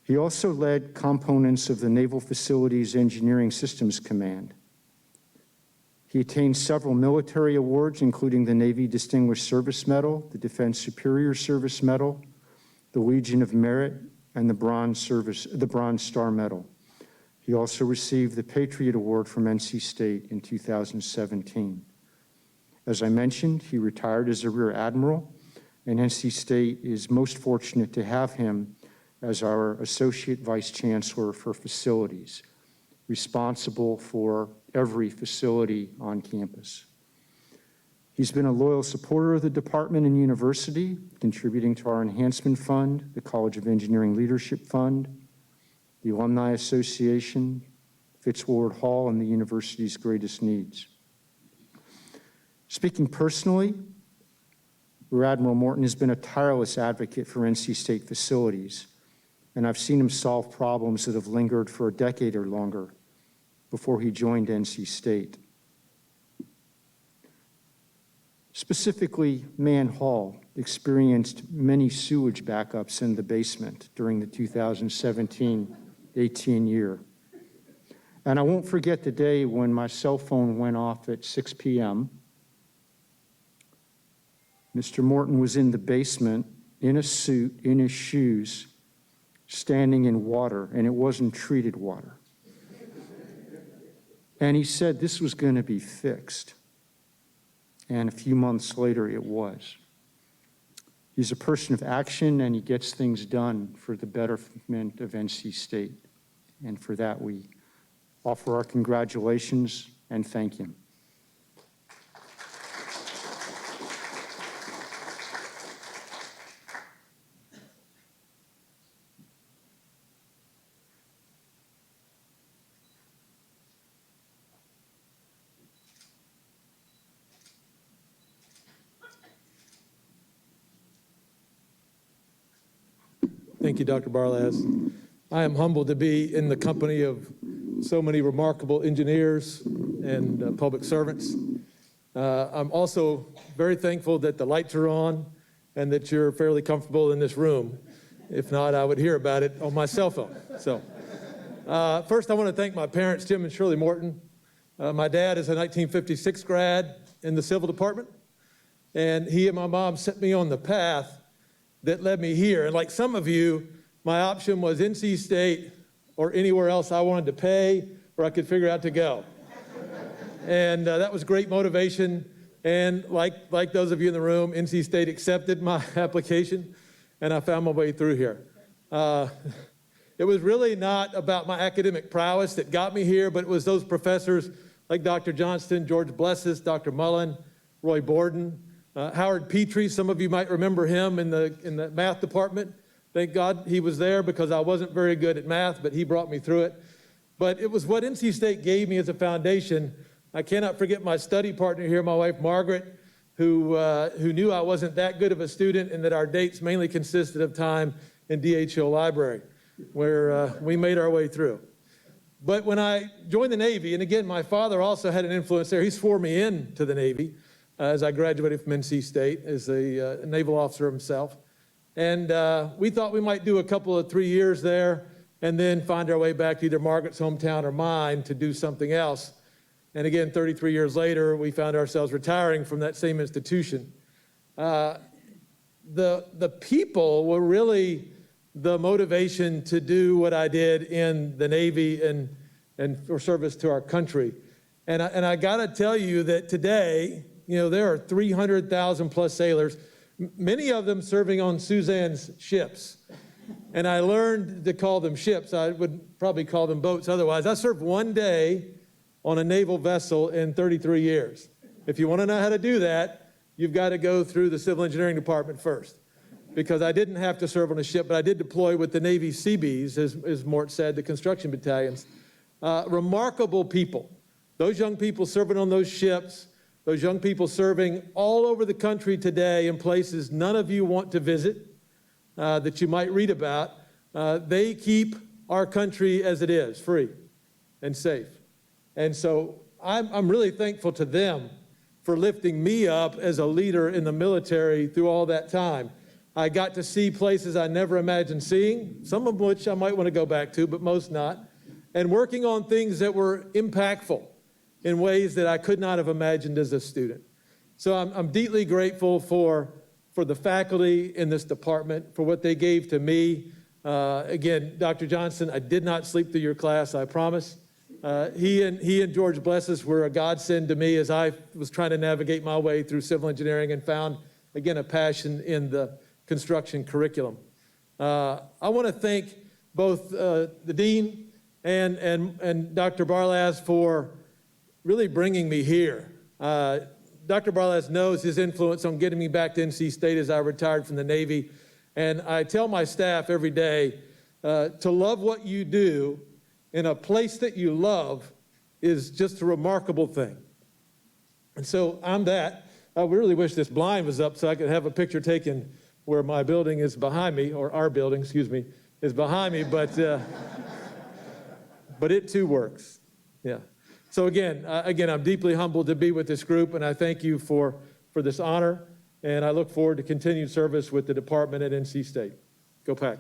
He also led components of the Naval Facilities Engineering Systems Command. He attained several military awards, including the Navy Distinguished Service Medal, the Defense Superior Service Medal, the Legion of Merit, and the Bronze Star Medal. He also received the Patriot Award from NC State in 2017. As I mentioned, he retired as a Rear Admiral, and NC State is most fortunate to have him as our Associate Vice Chancellor for Facilities, responsible for every facility on campus. He's been a loyal supporter of the department and university, contributing to our Enhancement Fund, the College of Engineering Leadership Fund, the Alumni Association, Fitzward Hall, and the university's greatest needs. Speaking personally, Rear Admiral Morton has been a tireless advocate for NC State facilities, and I've seen him solve problems that have lingered for a decade or longer before he joined NC State. Specifically, Mann Hall experienced many sewage backups in the basement during the 2017-18 year. And I won't forget the day when my cell phone went off at 6 p.m. Mr. Morton was in the basement, in a suit, in his shoes, standing in water, and it wasn't treated water. And he said this was going to be fixed. And a few months later, it was. He's a person of action, and he gets things done for the betterment of NC State. And for that, we offer our congratulations and thank him. Thank you, Dr. Barlas. I am humbled to be in the company of so many remarkable engineers and public servants. I'm also very thankful that the lights are on and that you're fairly comfortable in this room. If not, I would hear about it on my cell phone. So, first I want to thank my parents, Jim and Shirley Morton. My dad is a 1956 grad in the Civil Department, and he and my mom set me on the path that led me here. And like some of you, my option was NC State or anywhere else I wanted to pay or I could figure out to go. And that was great motivation. And like those of you in the room, NC State accepted my application, and I found my way through here. It was really not about my academic prowess that got me here, but it was those professors like Dr. Johnston, George Blessis, Dr. Mullen, Roy Borden, Howard Petrie. Some of you might remember him in the math department. Thank God he was there because I wasn't very good at math, but he brought me through it. But it was what NC State gave me as a foundation. I cannot forget my study partner here, my wife Margaret, who knew I wasn't that good of a student and that our dates mainly consisted of time in DHL Library, where we made our way through. But when I joined the Navy, and again, my father also had an influence there. He swore me into the Navy as I graduated from NC State as a naval officer himself. And we thought we might do a couple of 3 years there and then find our way back to either Margaret's hometown or mine to do something else. And again, 33 years later, we found ourselves retiring from that same institution. The people were really the motivation to do what I did in the Navy and for service to our country. And I gotta tell you that today, there are 300,000 plus sailors, many of them serving on Suzanne's ships. and I learned to call them ships. I would probably call them boats otherwise. I served one day on a naval vessel in 33 years. If you want to know how to do that, you've got to go through the civil engineering department first, because I didn't have to serve on a ship, but I did deploy with the Navy Seabees, as Mort said, the construction battalions. Remarkable people. Those young people serving on those ships, those young people serving all over the country today in places none of you want to visit, that you might read about, they keep our country as it is, free and safe. And so I'm really thankful to them for lifting me up as a leader in the military through all that time. I got to see places I never imagined seeing, some of which I might want to go back to, but most not, and working on things that were impactful in ways that I could not have imagined as a student. So I'm deeply grateful for the faculty in this department, for what they gave to me. Again, Dr. Johnston, I did not sleep through your class, I promise. He and George Blesses were a godsend to me as I was trying to navigate my way through civil engineering and found, again, a passion in the construction curriculum. I want to thank both the Dean and Dr. Barlas for really bringing me here. Dr. Barlas knows his influence on getting me back to NC State as I retired from the Navy. And I tell my staff every day, to love what you do in a place that you love is just a remarkable thing. And so I'm that. I really wish this blind was up so I could have a picture taken where my building is behind me, or our building, excuse me, is behind me, but it too works, yeah. So again, I'm deeply humbled to be with this group, and I thank you for this honor, and I look forward to continued service with the department at NC State. Go Pack.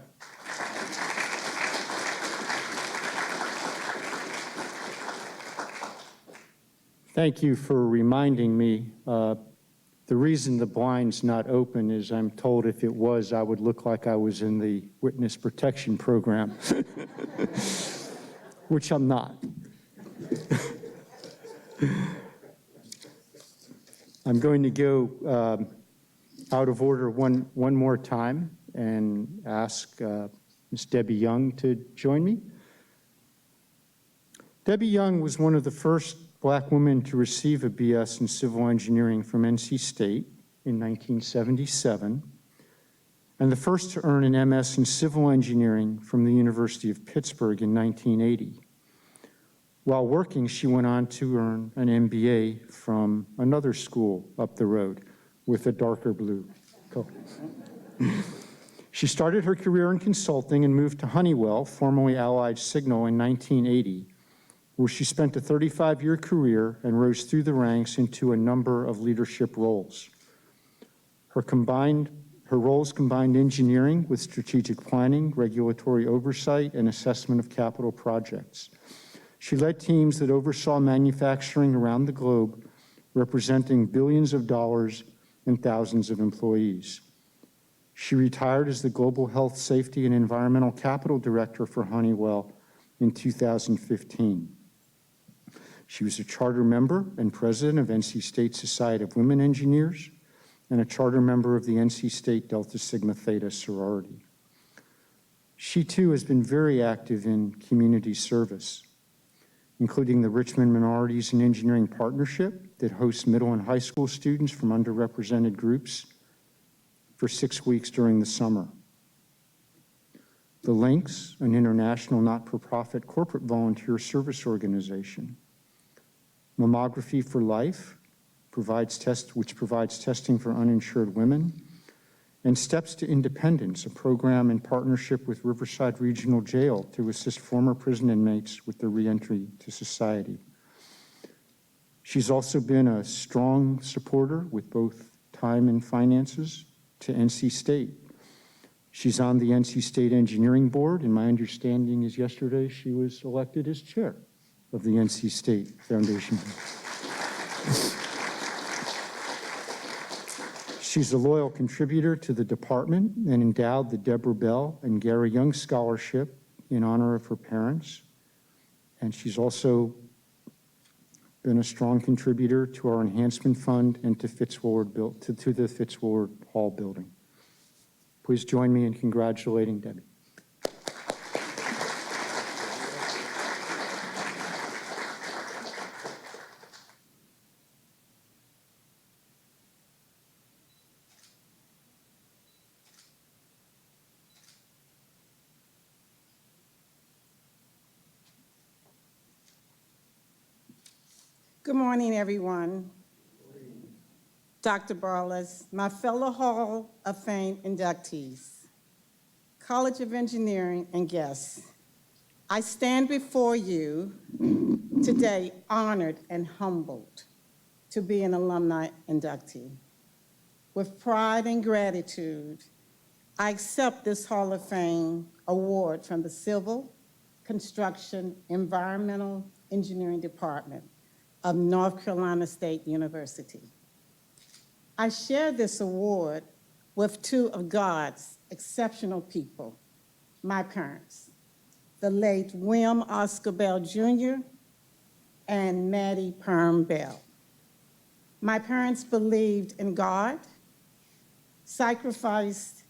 Thank you for reminding me. The reason the blind's not open is I'm told if it was, I would look like I was in the witness protection program, which I'm not. I'm going to go out of order one more time and ask Ms. Debbie Young to join me. Debbie Young was one of the first Black women to receive a BS in civil engineering from NC State in 1977, and the first to earn an MS in civil engineering from the University of Pittsburgh in 1980. While working, she went on to earn an MBA from another school up the road with a darker blue coat. She started her career in consulting and moved to Honeywell, formerly Allied Signal, in 1980, where she spent a 35-year career and rose through the ranks into a number of leadership roles. Her roles combined engineering with strategic planning, regulatory oversight, and assessment of capital projects. She led teams that oversaw manufacturing around the globe, representing billions of dollars and thousands of employees. She retired as the Global Health, Safety, and Environmental Capital Director for Honeywell in 2015. She was a charter member and president of NC State Society of Women Engineers and a charter member of the NC State Delta Sigma Theta sorority. She too has been very active in community service, including the Richmond Minorities in Engineering Partnership that hosts middle and high school students from underrepresented groups for 6 weeks during the summer. The Links, an international not-for-profit corporate volunteer service organization. Mammography for Life, which provides testing for uninsured women, and Steps to Independence, a program in partnership with Riverside Regional Jail to assist former prison inmates with their reentry to society. She's also been a strong supporter with both time and finances to NC State. She's on the NC State Engineering Board, and my understanding is yesterday she was elected as chair of the NC State Foundation. She's a loyal contributor to the department and endowed the Deborah Bell and Gary Young Scholarship in honor of her parents. And she's also been a strong contributor to our enhancement fund and to the Fitzwillard Hall building. Please join me in congratulating Debbie. Good morning, everyone. Dr. Barlas, my fellow Hall of Fame inductees, College of Engineering, and guests, I stand before you today honored and humbled to be an alumni inductee. With pride and gratitude, I accept this Hall of Fame award from the Civil, Construction, Environmental Engineering Department of North Carolina State University. I share this award with two of God's exceptional people, my parents, the late William Oscar Bell Jr. and Maddie Perm Bell. My parents believed in God, sacrificed,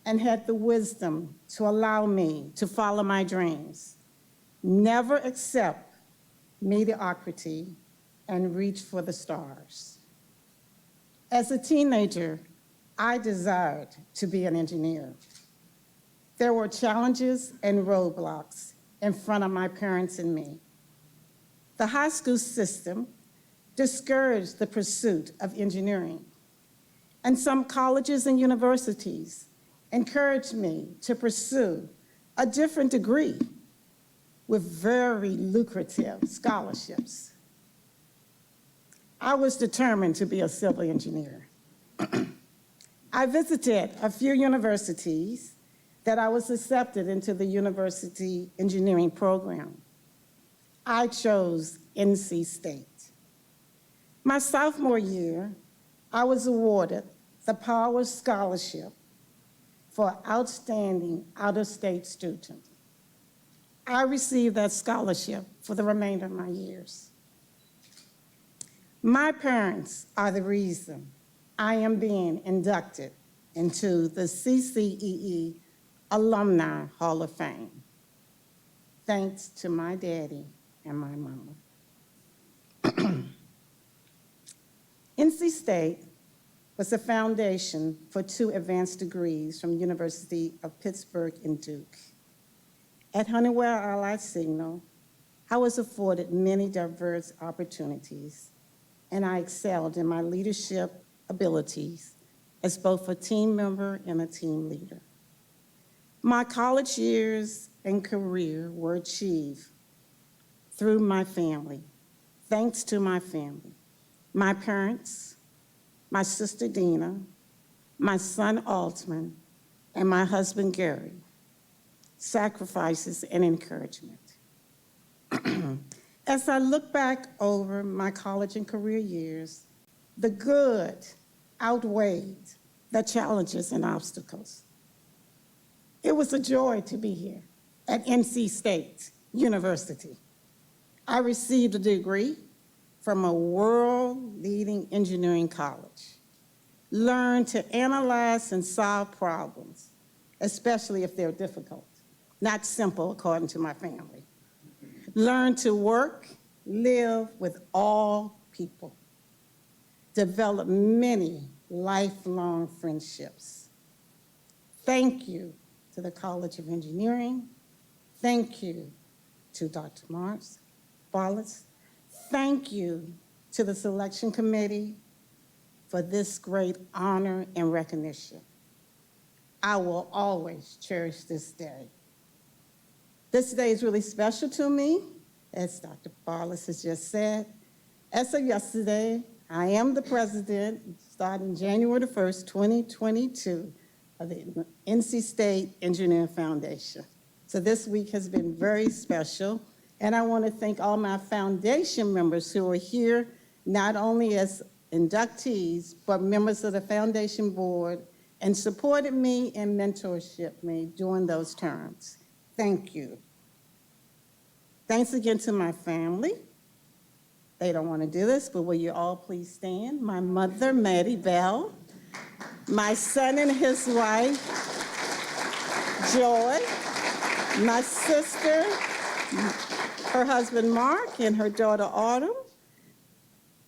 and had the wisdom to allow me to follow my dreams, never accept mediocrity, and reach for the stars. As a teenager, I desired to be an engineer. There were challenges and roadblocks in front of my parents and me. The high school system discouraged the pursuit of engineering, and some colleges and universities encouraged me to pursue a different degree with very lucrative scholarships. I was determined to be a civil engineer. I visited a few universities that I was accepted into the university engineering program. I chose NC State. My sophomore year, I was awarded the Powers Scholarship for outstanding out-of-state student. I received that scholarship for the remainder of my years. My parents are the reason I am being inducted into the CCEE Alumni Hall of Fame. Thanks to my daddy and my mama. NC State was the foundation for two advanced degrees from University of Pittsburgh and Duke. At Honeywell Allied Signal, I was afforded many diverse opportunities, and I excelled in my leadership abilities as both a team member and a team leader. My college years and career were achieved through my family, thanks to my family, my parents, my sister Dina, my son Altman, and my husband Gary, sacrifices and encouragement. As I look back over my college and career years, the good outweighed the challenges and obstacles. It was a joy to be here at NC State University. I received a degree from a world-leading engineering college, learned to analyze and solve problems, especially if they're difficult, not simple according to my family. Learn to work, live with all people, develop many lifelong friendships. Thank you to the College of Engineering. Thank you to Dr. Barlas. Thank you to the selection committee for this great honor and recognition. I will always cherish this day. This day is really special to me, as Dr. Barlas has just said. As of yesterday, I am the president, starting January the 1st, 2022, of the NC State Engineering Foundation. So this week has been very special, and I want to thank all my foundation members who are here, not only as inductees, but members of the foundation board, and supported me and mentorship me during those terms. Thank you. Thanks again to my family. They don't want to do this, but will you all please stand? My mother, Maddie Bell, my son and his wife, Joy, my sister, her husband, Mark, and her daughter, Autumn,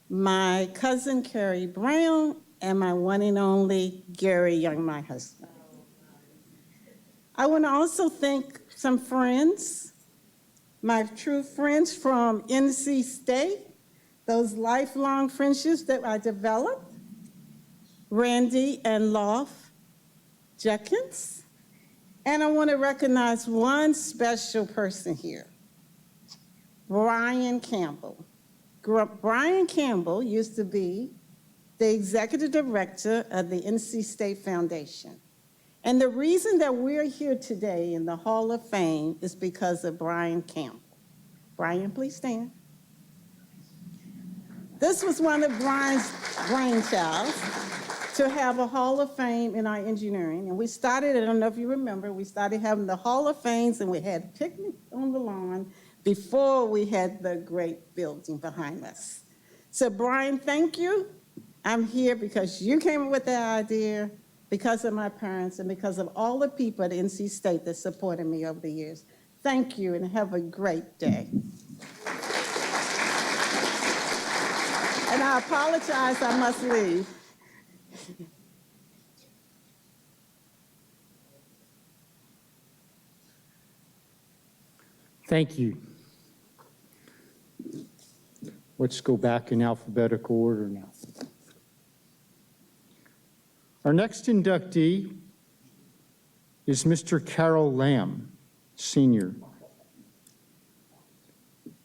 my cousin, Carrie Brown, and my one and only Gary Young, my husband. I want to also thank some friends, my true friends from NC State, those lifelong friendships that I developed, Randy and Loft Jenkins. And I want to recognize one special person here, Brian Campbell. Brian Campbell used to be the executive director of the NC State Foundation. And the reason that we're here today in the Hall of Fame is because of Brian Campbell. Brian, please stand. This was one of Brian's brainchilds, to have a Hall of Fame in our engineering. And we started, I don't know if you remember, we started having the Hall of Fames and we had picnics on the lawn before we had the great building behind us. So Brian, thank you. I'm here because you came up with the idea, because of my parents, and because of all the people at NC State that supported me over the years. Thank you and have a great day. And I apologize, I must leave. Thank you. Let's go back in alphabetical order now. Our next inductee is Mr. Carroll Lamb, Sr.,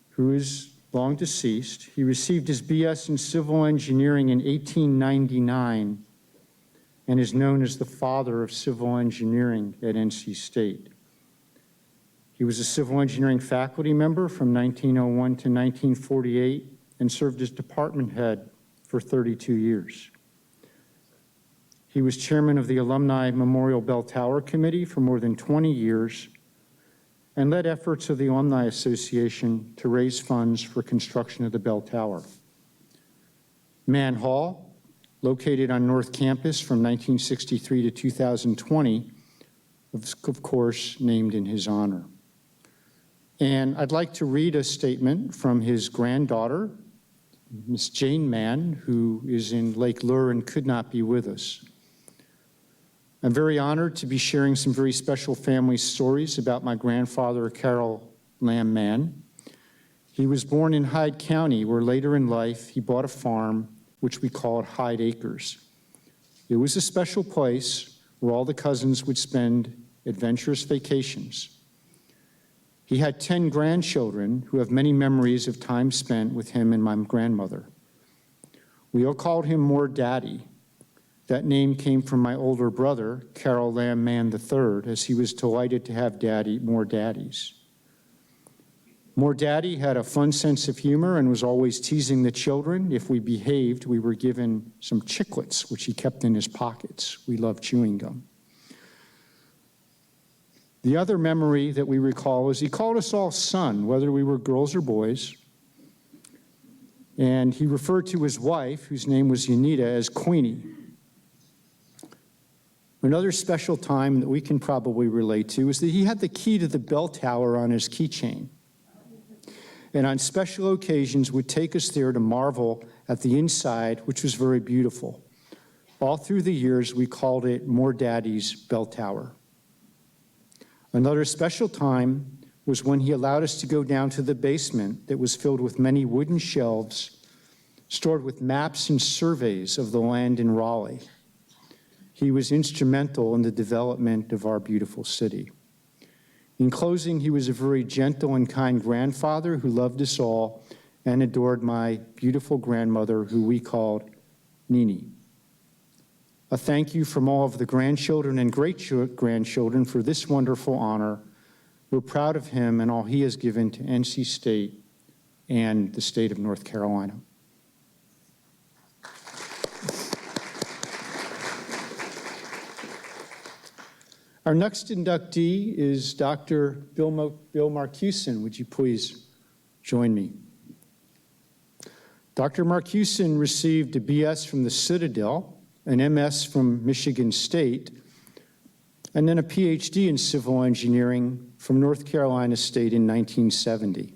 who is long deceased. He received his BS in civil engineering in 1899 and is known as the father of civil engineering at NC State. He was a civil engineering faculty member from 1901 to 1948 and served as department head for 32 years. He was chairman of the Alumni Memorial Bell Tower Committee for more than 20 years and led efforts of the Alumni Association to raise funds for construction of the Bell Tower. Mann Hall, located on North Campus from 1963 to 2020, of course, named in his honor. And I'd like to read a statement from his granddaughter, Miss Jane Mann, who is in Lake Lure and could not be with us. I'm very honored to be sharing some very special family stories about my grandfather, Carroll Lamb Mann. He was born in Hyde County, where later in life he bought a farm, which we called Hyde Acres. It was a special place where all the cousins would spend adventurous vacations. He had 10 grandchildren who have many memories of time spent with him and my grandmother. We all called him More Daddy. That name came from my older brother, Carroll Lamb Mann III, as he was delighted to have more daddies. More Daddy had a fun sense of humor and was always teasing the children. If we behaved, we were given some chiclets, which he kept in his pockets. We loved chewing gum. The other memory that we recall is he called us all son, whether we were girls or boys. And he referred to his wife, whose name was Unita, as Queenie. Another special time that we can probably relate to is that he had the key to the bell tower on his keychain. And on special occasions would take us there to marvel at the inside, which was very beautiful. All through the years, we called it More Daddy's Bell Tower. Another special time was when he allowed us to go down to the basement that was filled with many wooden shelves stored with maps and surveys of the land in Raleigh. He was instrumental in the development of our beautiful city. In closing, he was a very gentle and kind grandfather who loved us all and adored my beautiful grandmother, who we called Nini. A thank you from all of the grandchildren and great-grandchildren for this wonderful honor. We're proud of him and all he has given to NC State and the state of North Carolina. Our next inductee is Dr. Bill Marcusen. Would you please join me? Dr. Marcusen received a BS from the Citadel, an MS from Michigan State, and then a PhD in civil engineering from North Carolina State in 1970.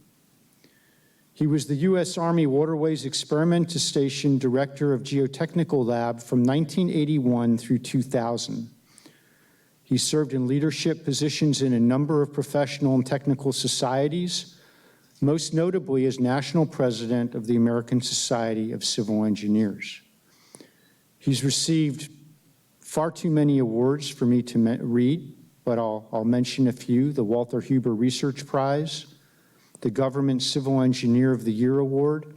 He was the U.S. Army Waterways Experimental Station Director of Geotechnical Lab from 1981 through 2000. He served in leadership positions in a number of professional and technical societies, most notably as National President of the American Society of Civil Engineers. He's received far too many awards for me to read, but I'll mention a few: the Walter Huber Research Prize, the Government Civil Engineer of the Year Award,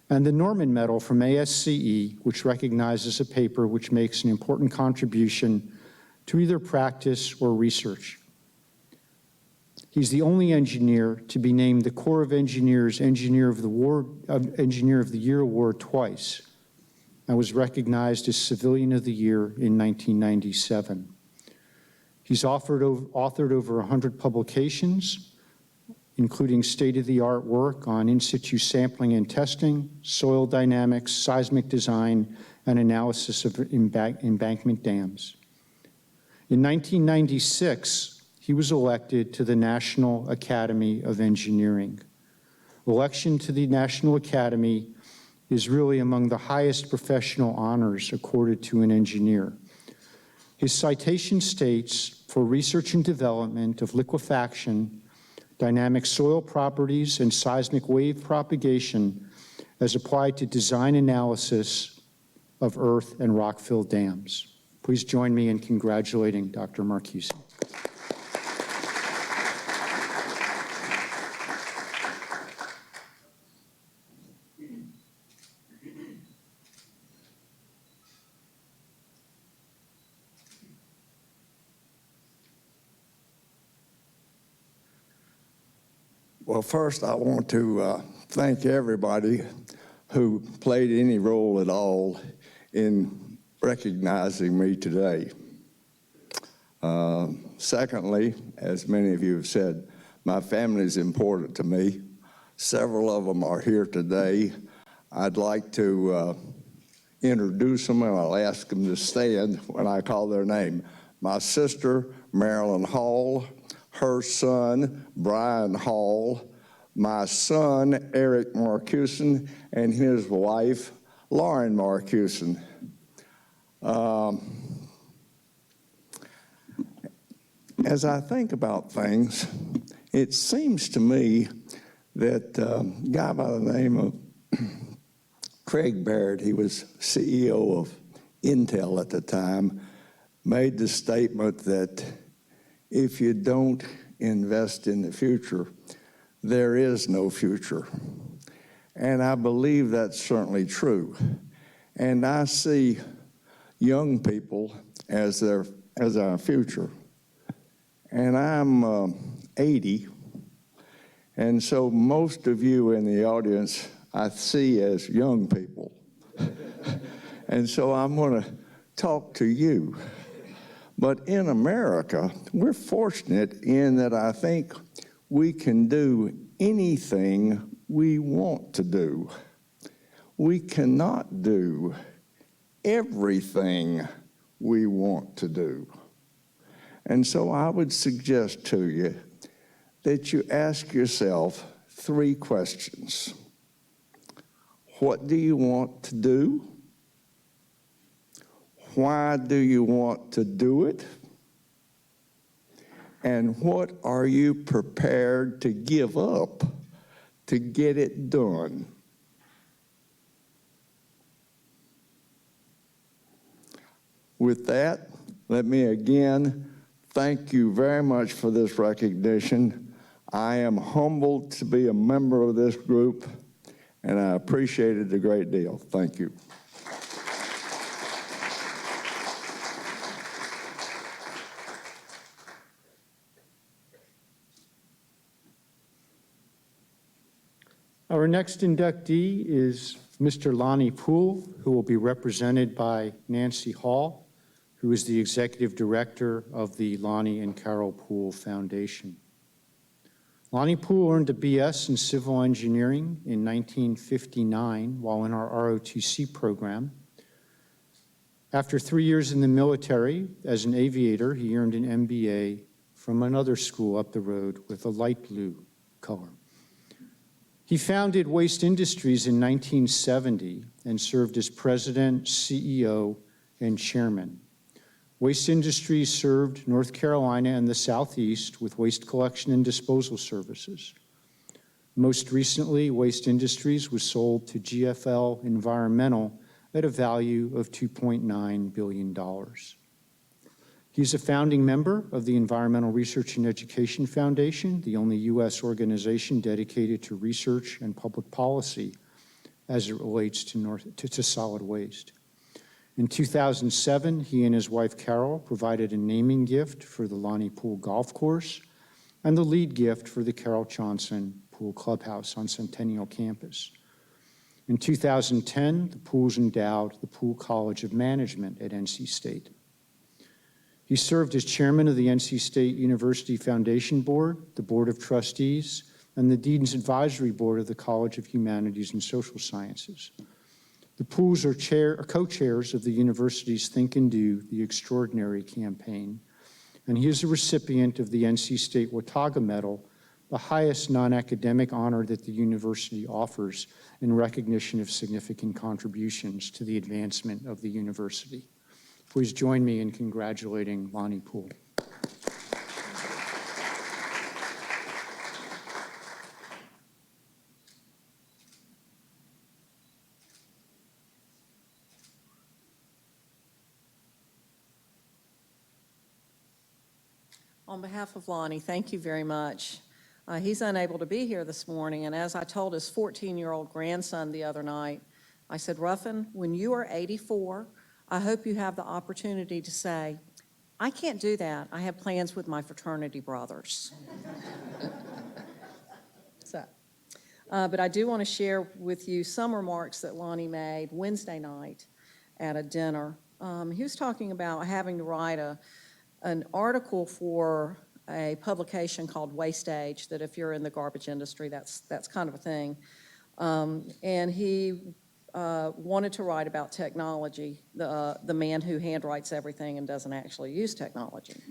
and the Norman Medal from ASCE, which recognizes a paper which makes an important contribution to either practice or research. He's the only engineer to be named the Corps of Engineers Engineer of the Year Award twice, and was recognized as Civilian of the Year in 1997. He's authored over 100 publications, including state-of-the-art work on in situ sampling and testing, soil dynamics, seismic design, and analysis of embankment dams. In 1996, he was elected to the National Academy of Engineering. Election to the National Academy is really among the highest professional honors accorded to an engineer. His citation states, for research and development of liquefaction, dynamic soil properties, and seismic wave propagation as applied to design analysis of earth and rock-filled dams. Please join me in congratulating Dr. Marcusen. Well, first I want to thank everybody who played any role at all in recognizing me today. Secondly, as many of you have said, my family is important to me. Several of them are here today. I'd like to introduce them, and I'll ask them to stand when I call their name. My sister, Marilyn Hall, her son, Brian Hall, my son, Eric Marcusen, and his wife, Lauren Marcusen. As I think about things, it seems to me that a guy by the name of Craig Barrett, he was CEO of Intel at the time, made the statement that if you don't invest in the future, there is no future. And I believe that's certainly true. And I see young people as our future. And I'm 80, and so most of you in the audience I see as young people. And so I'm going to talk to you. But in America, we're fortunate in that I think we can do anything we want to do. We cannot do everything we want to do. And so I would suggest to you that you ask yourself 3 questions. What do you want to do? Why do you want to do it? And what are you prepared to give up to get it done? With that, let me again thank you very much for this recognition. I am humbled to be a member of this group, and I appreciate it a great deal. Thank you. Our next inductee is Mr. Lonnie Poole, who will be represented by Nancy Hall, who is the Executive Director of the Lonnie and Carol Poole Foundation. Lonnie Poole earned a BS in Civil Engineering in 1959 while in our ROTC program. After 3 years in the military as an aviator, he earned an MBA from another school up the road with a light blue color. He founded Waste Industries in 1970 and served as president, CEO, and chairman. Waste Industries served North Carolina and the Southeast with waste collection and disposal services. Most recently, Waste Industries was sold to GFL Environmental at a value of $2.9 billion. He's a founding member of the Environmental Research and Education Foundation, the only U.S. organization dedicated to research and public policy as it relates to solid waste. In 2007, he and his wife Carol provided a naming gift for the Lonnie Poole Golf Course and the lead gift for the Carol Johnston Poole Clubhouse on Centennial Campus. In 2010, the Pooles endowed the Poole College of Management at NC State. He served as chairman of the NC State University Foundation Board, the Board of Trustees, and the Dean's Advisory Board of the College of Humanities and Social Sciences. The Pooles are co-chairs of the university's Think and Do the Extraordinary campaign, and he is a recipient of the NC State Watauga Medal, the highest non-academic honor that the university offers in recognition of significant contributions to the advancement of the university. Please join me in congratulating Lonnie Poole. On behalf of Lonnie, thank you very much. He's unable to be here this morning, and as I told his 14-year-old grandson the other night, I said, Ruffin, when you are 84, I hope you have the opportunity to say, I can't do that. I have plans with my fraternity brothers. But I do want to share with you some remarks that Lonnie made Wednesday night at a dinner. He was talking about having to write an article for a publication called Waste Age, that if you're in the garbage industry, that's kind of a thing. And he wanted to write about technology, the man who handwrites everything and doesn't actually use technology.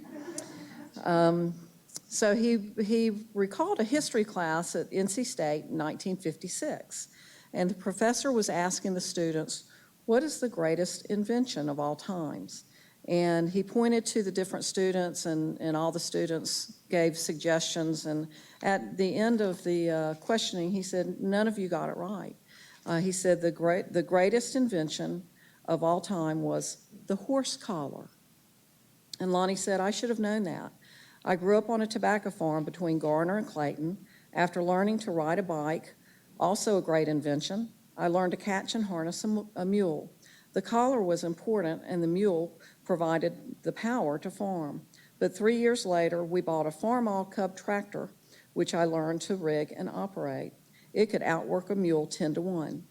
So he recalled a history class at NC State in 1956, and the professor was asking the students, what is the greatest invention of all times? And he pointed to the different students, and all the students gave suggestions, and at the end of the questioning, he said, none of you got it right. He said the greatest invention of all time was the horse collar. And Lonnie said, I should have known that. I grew up on a tobacco farm between Garner and Clayton. After learning to ride a bike, also a great invention, I learned to catch and harness a mule. The collar was important, and the mule provided the power to farm. But 3 years later, we bought a farm-all cub tractor, which I learned to rig and operate. It could outwork a mule 10-to-1.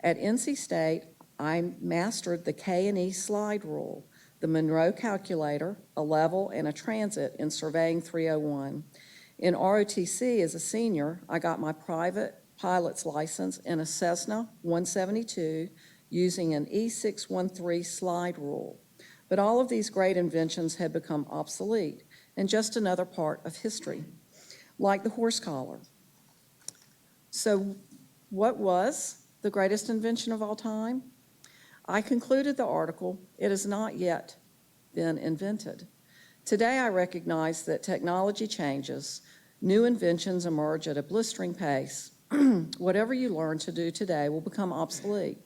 At NC State, I mastered the K&E slide rule, the Monroe calculator, a level, and a transit in Surveying 301. In ROTC as a senior, I got my private pilot's license in a Cessna 172 using an E613 slide rule. But all of these great inventions had become obsolete and just another part of history, like the horse collar. So what was the greatest invention of all time? I concluded the article, it has not yet been invented. Today I recognize that technology changes, new inventions emerge at a blistering pace. Whatever you learn to do today will become obsolete.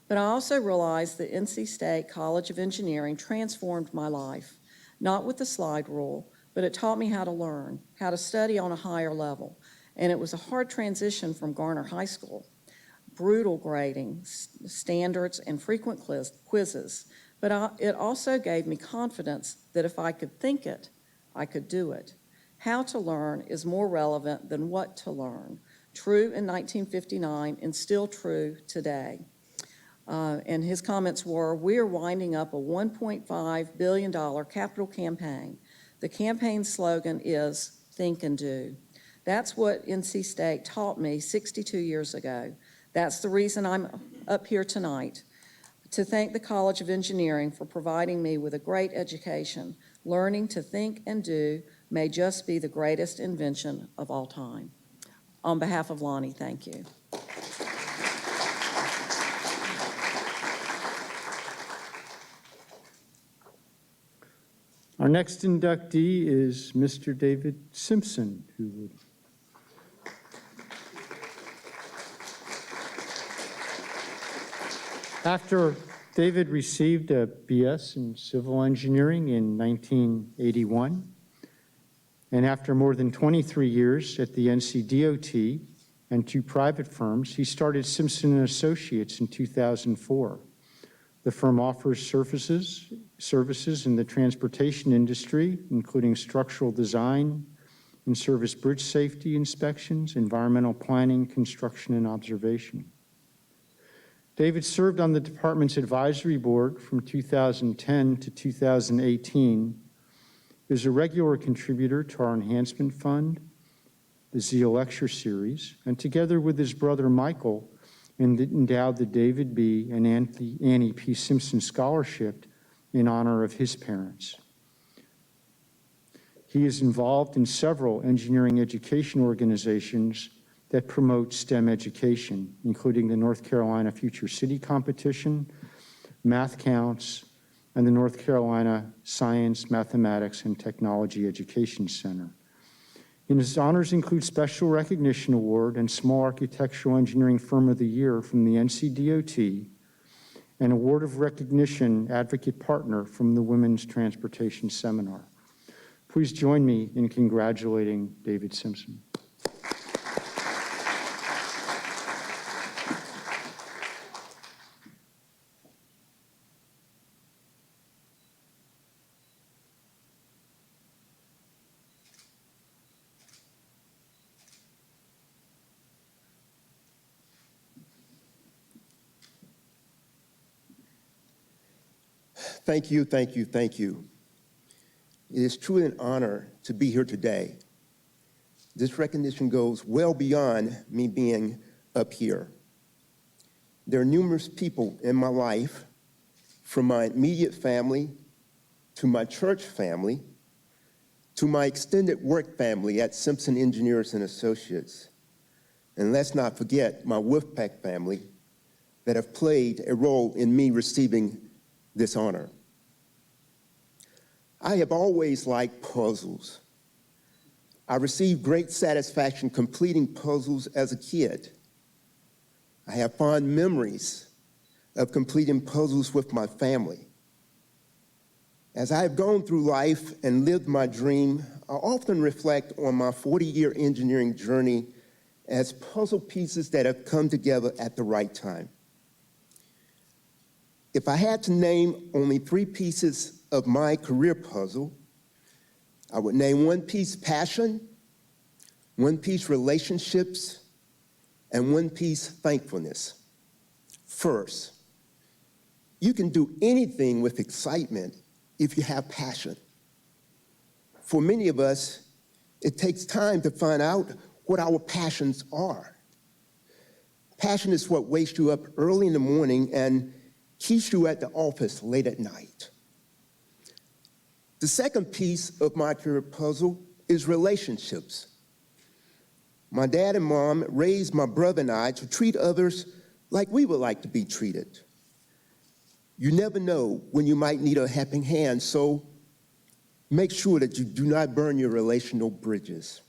But I also realized that NC State College of Engineering transformed my life, not with the slide rule, but it taught me how to learn, how to study on a higher level. And it was a hard transition from Garner High School, brutal grading, standards, and frequent quizzes. But it also gave me confidence that if I could think it, I could do it. How to learn is more relevant than what to learn. True in 1959 and still true today. And his comments were, we are winding up a $1.5 billion capital campaign. The campaign slogan is, think and do. That's what NC State taught me 62 years ago. That's the reason I'm up here tonight, to thank the College of Engineering for providing me with a great education. Learning to think and do may just be the greatest invention of all time. On behalf of Lonnie, thank you. Our next inductee is Mr. David Simpson, who would After David received a BS in civil engineering in 1981, and after more than 23 years at the NCDOT and 2 private firms, he started Simpson & Associates in 2004. The firm offers services in the transportation industry, including structural design, in-service bridge safety inspections, environmental planning, construction, and observation. David served on the department's advisory board from 2010 to 2018, is a regular contributor to our enhancement fund, the Zeal Lecture Series, and together with his brother Michael, endowed the David B. and Annie P. Simpson Scholarship in honor of his parents. He is involved in several engineering education organizations that promote STEM education, including the North Carolina Future City Competition, Math Counts, and the North Carolina Science, Mathematics, and Technology Education Center. And his honors include Special Recognition Award and Small Architectural Engineering Firm of the Year from the NCDOT, and Award of Recognition Advocate Partner from the Women's Transportation Seminar. Please join me in congratulating David Simpson. Thank you, thank you, thank you. It is truly an honor to be here today. This recognition goes well beyond me being up here. There are numerous people in my life, from my immediate family, to my church family, to my extended work family at Simpson Engineers and Associates. And let's not forget my Wolfpack family that have played a role in me receiving this honor. I have always liked puzzles. I received great satisfaction completing puzzles as a kid. I have fond memories of completing puzzles with my family. As I have gone through life and lived my dream, I often reflect on my 40-year engineering journey as puzzle pieces that have come together at the right time. If I had to name only 3 pieces of my career puzzle, I would name 1 piece passion, 1 piece relationships, and 1 piece thankfulness. First, you can do anything with excitement if you have passion. For many of us, it takes time to find out what our passions are. Passion is what wakes you up early in the morning and keeps you at the office late at night. The second piece of my career puzzle is relationships. My dad and mom raised my brother and I to treat others like we would like to be treated. You never know when you might need a helping hand, so make sure that you do not burn your relational bridges.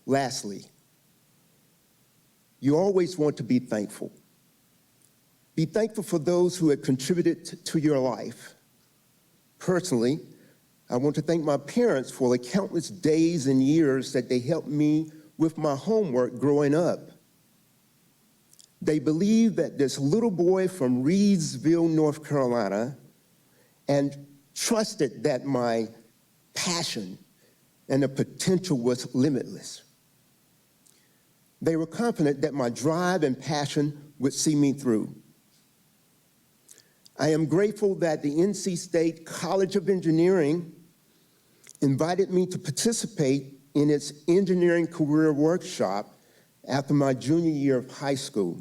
Lastly, you always want to be thankful. Be thankful for those who have contributed to your life. Personally, I want to thank my parents for the countless days and years that they helped me with my homework growing up. They believed that this little boy from Reedsville, North Carolina, and trusted that my passion and the potential was limitless. They were confident that my drive and passion would see me through. I am grateful that the NC State College of Engineering invited me to participate in its engineering career workshop after my junior year of high school.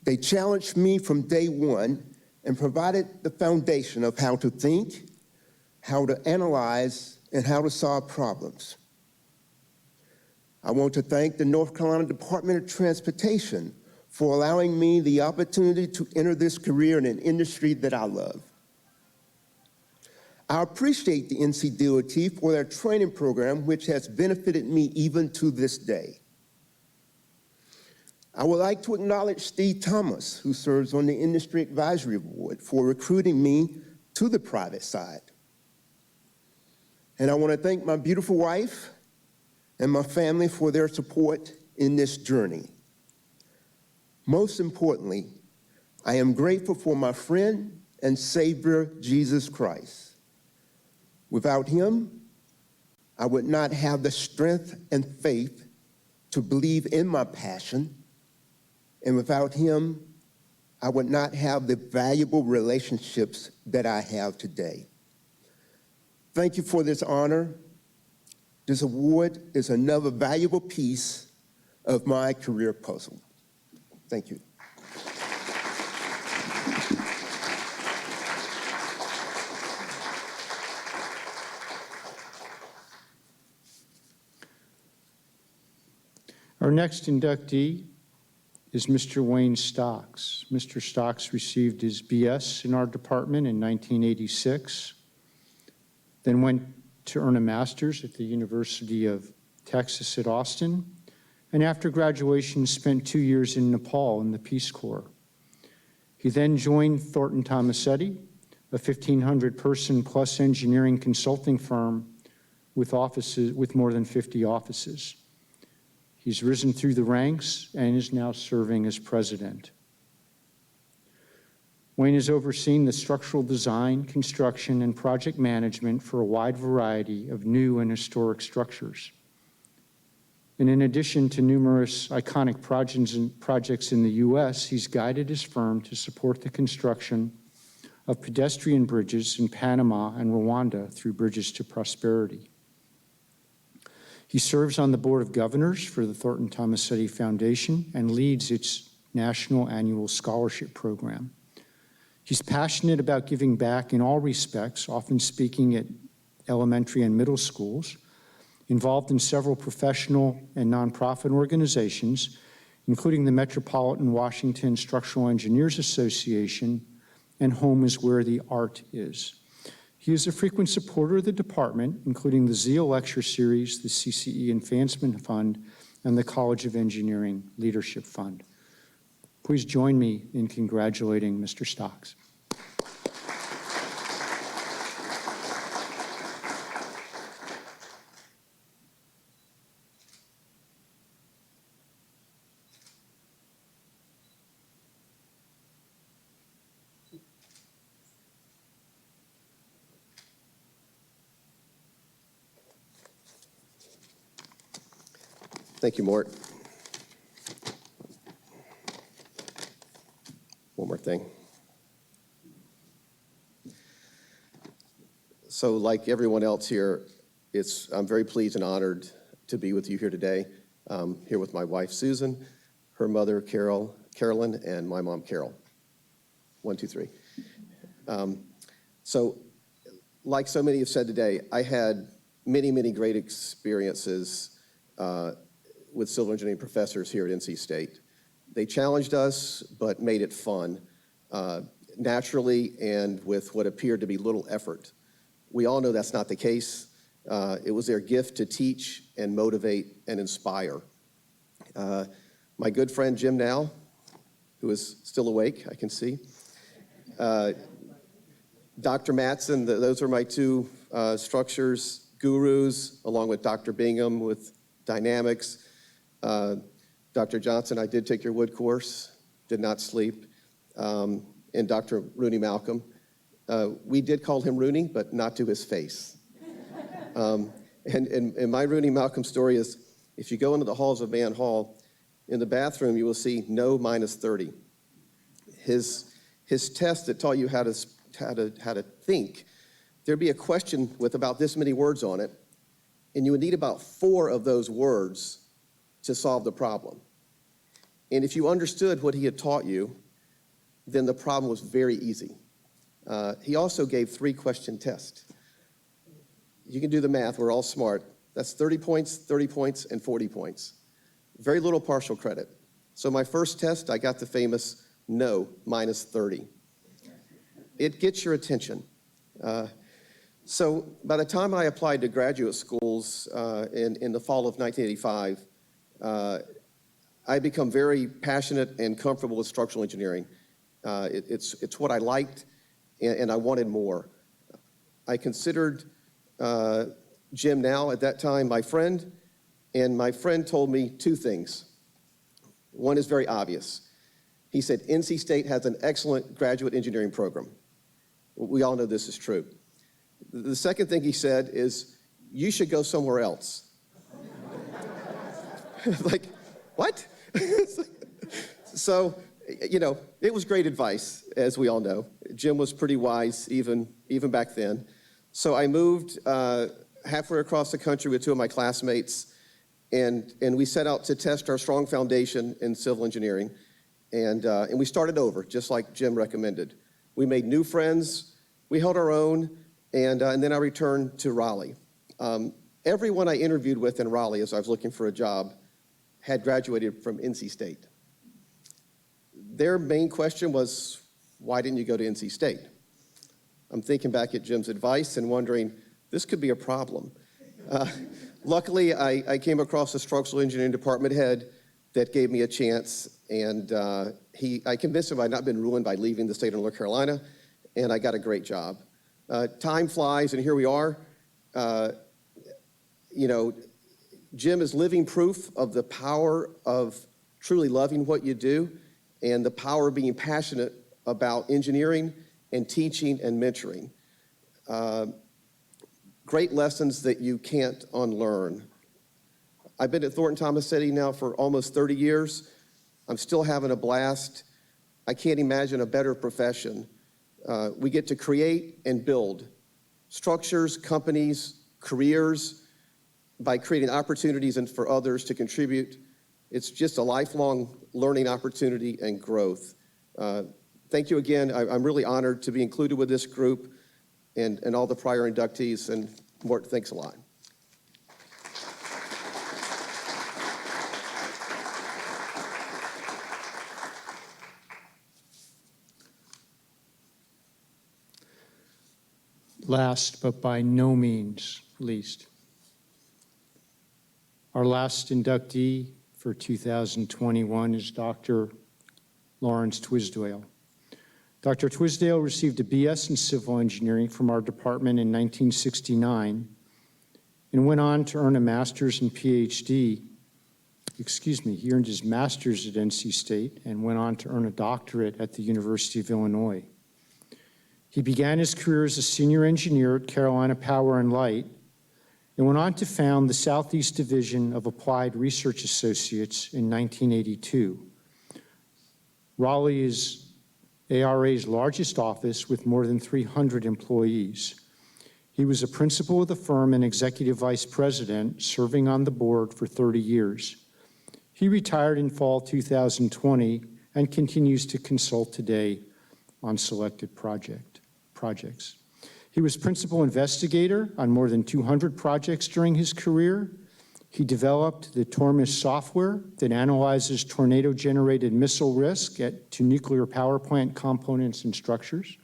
They challenged me from day one and provided the foundation of how to think, how to analyze, and how to solve problems. I want to thank the North Carolina Department of Transportation for allowing me the opportunity to enter this career in an industry that I love. I appreciate the NCDOT for their training program, which has benefited me even to this day. I would like to acknowledge Steve Thomas, who serves on the Industry Advisory Board, for recruiting me to the private side. And I want to thank my beautiful wife and my family for their support in this journey. Most importantly, I am grateful for my friend and Savior, Jesus Christ. Without him, I would not have the strength and faith to believe in my passion. And without him, I would not have the valuable relationships that I have today. Thank you for this honor. This award is another valuable piece of my career puzzle. Thank you. Our next inductee is Mr. Wayne Stocks. Mr. Stocks received his BS in our department in 1986, then went to earn a master's at the University of Texas at Austin, and after graduation spent 2 years in Nepal in the Peace Corps. He then joined Thornton Tomasetti, a 1,500-person plus engineering consulting firm with more than 50 offices. He's risen through the ranks and is now serving as president. Wayne has overseen the structural design, construction, and project management for a wide variety of new and historic structures. And in addition to numerous iconic projects in the U.S., he's guided his firm to support the construction of pedestrian bridges in Panama and Rwanda through Bridges to Prosperity. He serves on the Board of Governors for the Thornton Tomasetti Foundation and leads its national annual scholarship program. He's passionate about giving back in all respects, often speaking at elementary and middle schools, involved in several professional and nonprofit organizations, including the Metropolitan Washington Structural Engineers Association and Home is Where the Art Is. He is a frequent supporter of the department, including the Zeal Lecture Series, the CCEE Advancement Fund, and the College of Engineering Leadership Fund. Please join me in congratulating Mr. Stocks. Thank you, Mort. One more thing. So like everyone else here, I'm very pleased and honored to be with you here today. Here with my wife, Susan, her mother, Carolyn, and my mom, Carol. 1, 2, 3. So like so many have said today, I had many, many great experiences with civil engineering professors here at NC State. They challenged us, but made it fun, naturally and with what appeared to be little effort. We all know that's not the case. It was their gift to teach and motivate and inspire. My good friend Jim Now, who is still awake, I can see. Dr. Matson, those are my two structures gurus, along with Dr. Bingham with dynamics. Dr. Johnston, I did take your wood course, did not sleep, and Dr. Rooney Malcolm. We did call him Rooney, but not to his face. And my Rooney Malcolm story is, if you go into the halls of Mann Hall, in the bathroom you will see no -30. His test that taught you how to think, there'd be a question with about this many words on it, and you would need about 4 of those words to solve the problem. And if you understood what he had taught you, then the problem was very easy. He also gave 3-question tests. You can do the math, we're all smart. That's 30 points, and 40 points. Very little partial credit. So my first test, I got the famous no, -30. It gets your attention. So by the time I applied to graduate schools in the fall of 1985, I become very passionate and comfortable with structural engineering. It's what I liked, and I wanted more. I considered Jim now, at that time, my friend, and my friend told me two things. One is very obvious. He said, NC State has an excellent graduate engineering program. We all know this is true. The second thing he said is, you should go somewhere else. Like, what? So, you know, it was great advice, as we all know. Jim was pretty wise even back then. So I moved halfway across the country with two of my classmates, and we set out to test our strong foundation in civil engineering. And we started over, just like Jim recommended. We made new friends, we held our own, and then I returned to Raleigh. Everyone I interviewed with in Raleigh as I was looking for a job had graduated from NC State. Their main question was, why didn't you go to NC State? I'm thinking back at Jim's advice and wondering, this could be a problem. Luckily, I came across a structural engineering department head that gave me a chance, and I convinced him I'd not been ruined by leaving the state of North Carolina, and I got a great job. Time flies, and here we are. You know, Jim is living proof of the power of truly loving what you do and the power of being passionate about engineering and teaching and mentoring. Great lessons that you can't unlearn. I've been at Thornton Thomas City now for almost 30 years. I'm still having a blast. I can't imagine a better profession. We get to create and build structures, companies, careers by creating opportunities and for others to contribute. It's just a lifelong learning opportunity and growth. Thank you again. I'm really honored to be included with this group and all the prior inductees. And Mort, thanks a lot. Last, but by no means least, our last inductee for 2021 is Dr. Lawrence Twisdoyle. Dr. Twisdoyle received a BS in civil engineering from our department in 1969 and went on to earn a master's and PhD. He earned his master's at NC State and went on to earn a doctorate at the University of Illinois. He began his career as a senior engineer at Carolina Power and Light and went on to found the Southeast Division of Applied Research Associates in 1982. Raleigh is ARA's largest office with more than 300 employees. He was a principal of the firm and executive vice president, serving on the board for 30 years. He retired in fall 2020 and continues to consult today on selected projects. He was principal investigator on more than 200 projects during his career. He developed the Tormis software that analyzes tornado-generated missile risk to nuclear power plant components and structures.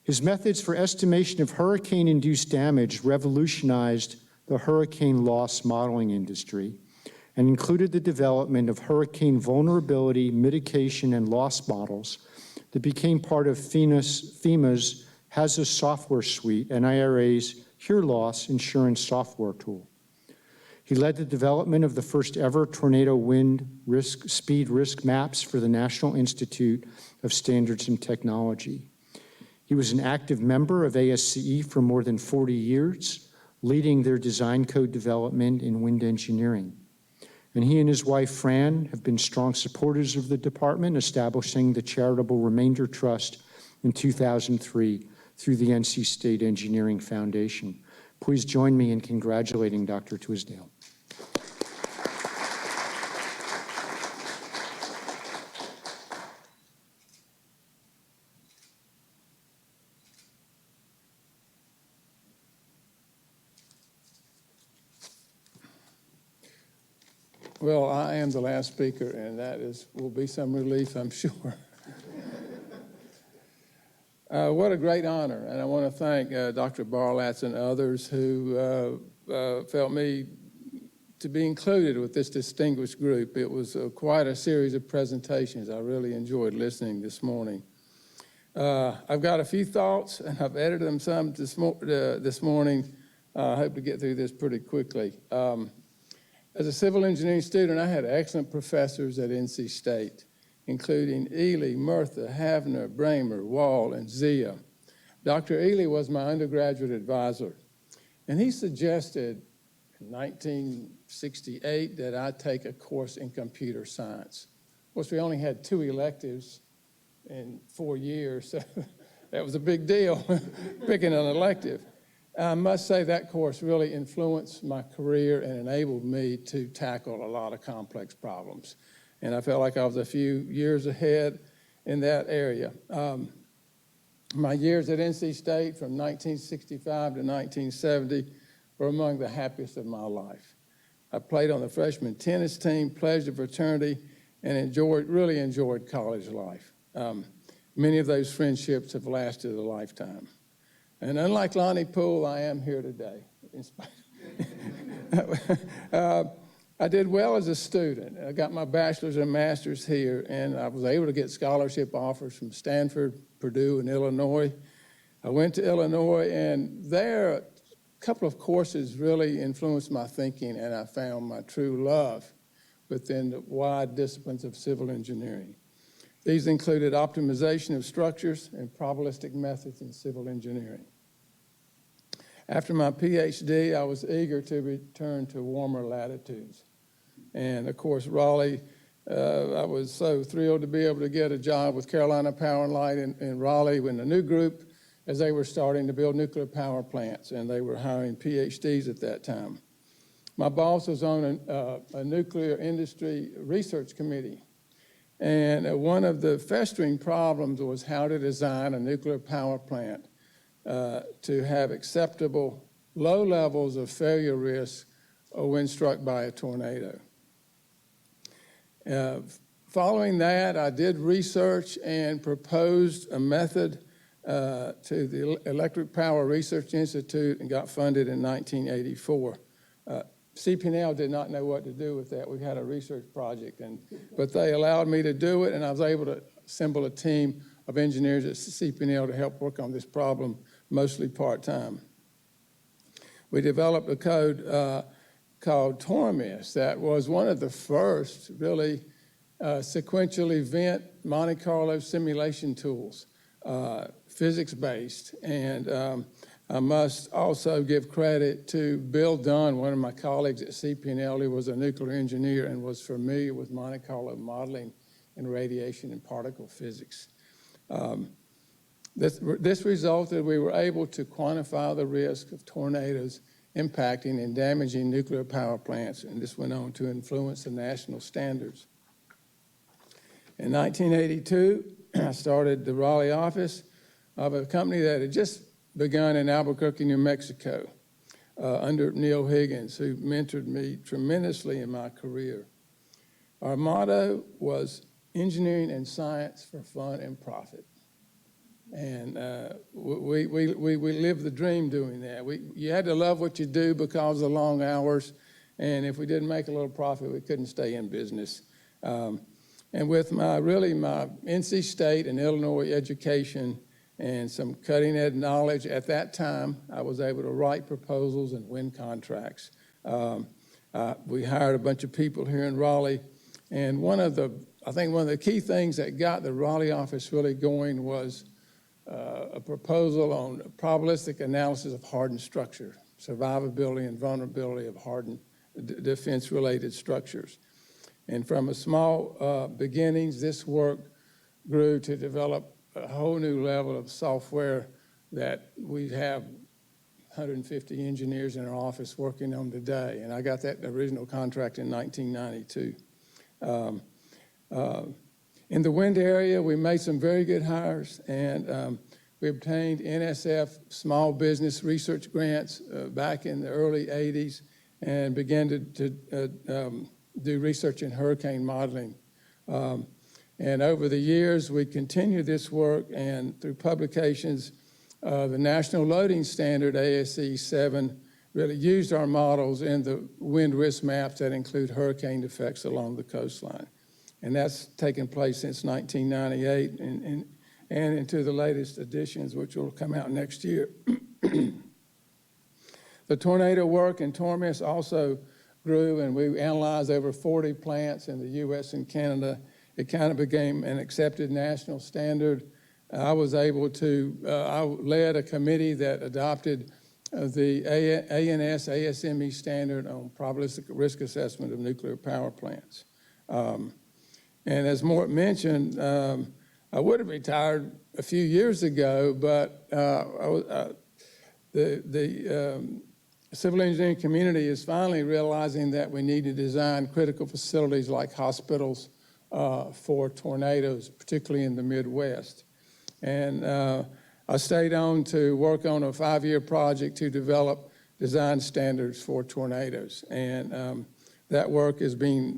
His methods for estimation of hurricane-induced damage revolutionized the hurricane loss modeling industry and included the development of hurricane vulnerability, mitigation, and loss models that became part of FEMA's HAZA software suite and IRA's Hear Loss insurance software tool. He led the development of the first ever tornado wind speed risk maps for the National Institute of Standards and Technology. He was an active member of ASCE for more than 40 years, leading their design code development in wind engineering. And he and his wife, Fran, have been strong supporters of the department, establishing the Charitable Remainder Trust in 2003 through the NC State Engineering Foundation. Please join me in congratulating Dr. Twisdoyle. Well, I am the last speaker, and that will be some relief, I'm sure. What a great honor, and I want to thank Dr. Barlatz and others who felt me to be included with this distinguished group. It was quite a series of presentations. I really enjoyed listening this morning. I've got a few thoughts, and I've edited them some this morning. I hope to get through this pretty quickly. As a civil engineering student, I had excellent professors at NC State, including Ely, Murtha, Havner, Bramer, Wall, and Zia. Dr. Ely was my undergraduate advisor, and he suggested in 1968 that I take a course in computer science. Of course, we only had 2 electives in 4 years, so that was a big deal, picking an elective. I must say that course really influenced my career and enabled me to tackle a lot of complex problems. And I felt like I was a few years ahead in that area. My years at NC State from 1965 to 1970 were among the happiest of my life. I played on the freshman tennis team, pledged a fraternity, and really enjoyed college life. Many of those friendships have lasted a lifetime. And unlike Lonnie Poole, I am here today. I did well as a student. I got my bachelor's and master's here, and I was able to get scholarship offers from Stanford, Purdue, and Illinois. I went to Illinois, and there a couple of courses really influenced my thinking, and I found my true love within the wide disciplines of civil engineering. These included optimization of structures and probabilistic methods in civil engineering. After my PhD, I was eager to return to warmer latitudes. And of course, Raleigh, I was so thrilled to be able to get a job with Carolina Power and Light in Raleigh when the new group, as they were starting to build nuclear power plants, and they were hiring PhDs at that time. My boss was on a nuclear industry research committee. And one of the festering problems was how to design a nuclear power plant to have acceptable low levels of failure risk when struck by a tornado. Following that, I did research and proposed a method to the Electric Power Research Institute and got funded in 1984. CP&L did not know what to do with that. We had a research project, but they allowed me to do it, and I was able to assemble a team of engineers at CP&L to help work on this problem, mostly part-time. We developed a code called Tormis that was one of the first really sequential event Monte Carlo simulation tools, physics-based, and I must also give credit to Bill Dunn, one of my colleagues at CP&L, who was a nuclear engineer and was familiar with Monte Carlo modeling and radiation and particle physics. This resulted, we were able to quantify the risk of tornadoes impacting and damaging nuclear power plants, and this went on to influence the national standards. In 1982, I started the Raleigh office of a company that had just begun in Albuquerque, New Mexico, under Neil Higgins, who mentored me tremendously in my career. Our motto was engineering and science for fun and profit. And we lived the dream doing that. You had to love what you do because of the long hours, and if we didn't make a little profit, we couldn't stay in business. And with my NC State and Illinois education and some cutting edge knowledge at that time, I was able to write proposals and win contracts. We hired a bunch of people here in Raleigh, and I think one of the key things that got the Raleigh office really going was a proposal on probabilistic analysis of hardened structure, survivability and vulnerability of hardened defense-related structures. And from a small beginnings, this work grew to develop a whole new level of software that we have 150 engineers in our office working on today. And I got that original contract in 1992. In the wind area, we made some very good hires, and we obtained NSF small business research grants back in the early 80s and began to do research in hurricane modeling. And over the years, we continued this work, and through publications, the National Loading Standard, ASC 7, really used our models in the wind risk maps that include hurricane effects along the coastline. And that's taken place since 1998 and into the latest editions, which will come out next year. The tornado work in Tormes also grew, and we analyzed over 40 plants in the U.S. and Canada. It kind of became an accepted national standard. I was able to, I led a committee that adopted the ANS ASME standard on probabilistic risk assessment of nuclear power plants. And as Morton mentioned, I would have retired a few years ago, but the civil engineering community is finally realizing that we need to design critical facilities like hospitals for tornadoes, particularly in the Midwest. And I stayed on to work on a 5-year project to develop design standards for tornadoes. And that work is we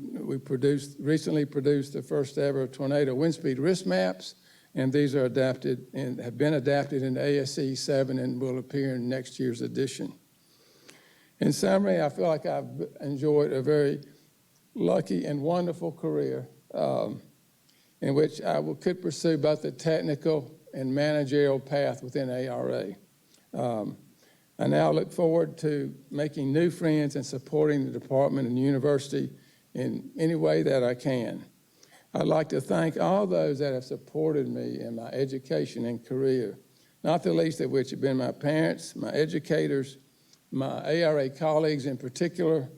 recently produced the first ever tornado wind speed risk maps, and these are adapted and have been adapted into ASCE 7 and will appear in next year's edition. In summary, I feel like I've enjoyed a very lucky and wonderful career in which I could pursue both the technical and managerial path within ARA. I now look forward to making new friends and supporting the department and university in any way that I can. I'd like to thank all those that have supported me in my education and career, not the least of which have been my parents, my educators, my ARA colleagues in particular,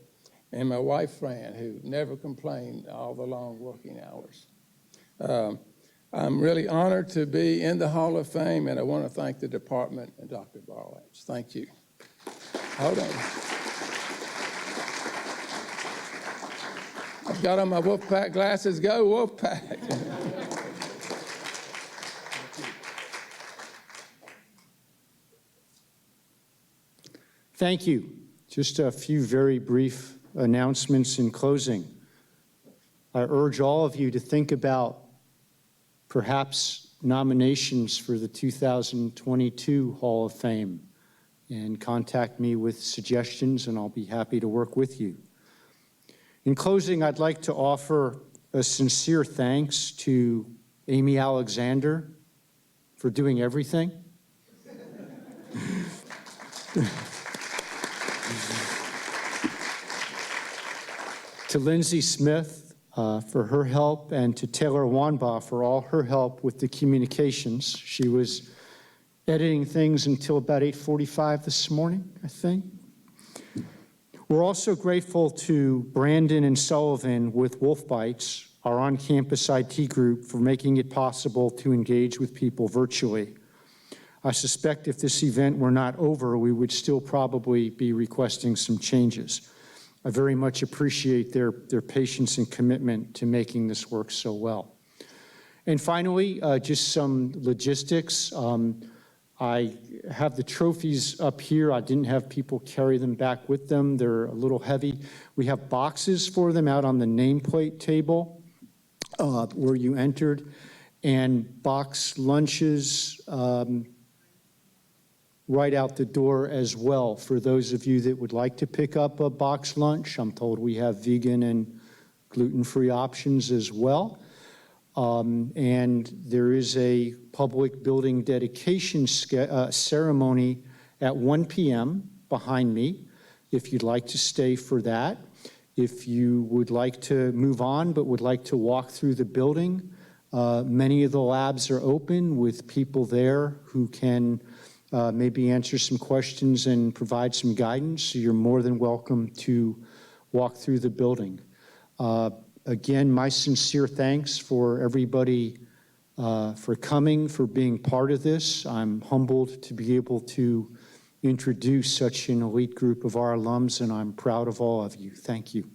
and my wife, Fran, who never complained all the long working hours. I'm really honored to be in the Hall of Fame, and I want to thank the department and Dr. Barlow. Thank you. Hold on. I've got on my Wolfpack glasses. Go Wolfpack. Thank you. Just a few very brief announcements in closing. I urge all of you to think about perhaps nominations for the 2022 Hall of Fame and contact me with suggestions, and I'll be happy to work with you. In closing, I'd like to offer a sincere thanks to Amy Alexander for doing everything. To Lindsay Smith for her help, and to Taylor Wanbaugh for all her help with the communications. She was editing things until about 8:45 this morning, I think. We're also grateful to Brandon and Sullivan with Wolf Bites, our on-campus IT group, for making it possible to engage with people virtually. I suspect if this event were not over, we would still probably be requesting some changes. I very much appreciate their patience and commitment to making this work so well. And finally, just some logistics. I have the trophies up here. I didn't have people carry them back with them. They're a little heavy. We have boxes for them out on the nameplate table where you entered, and box lunches right out the door as well. For those of you that would like to pick up a box lunch, I'm told we have vegan and gluten-free options as well. And there is a public building dedication ceremony at 1 p.m. behind me, if you'd like to stay for that. If you would like to move on but would like to walk through the building, many of the labs are open with people there who can maybe answer some questions and provide some guidance. So you're more than welcome to walk through the building. Again, my sincere thanks for everybody for coming, for being part of this. I'm humbled to be able to introduce such an elite group of our alums, and I'm proud of all of you. Thank you.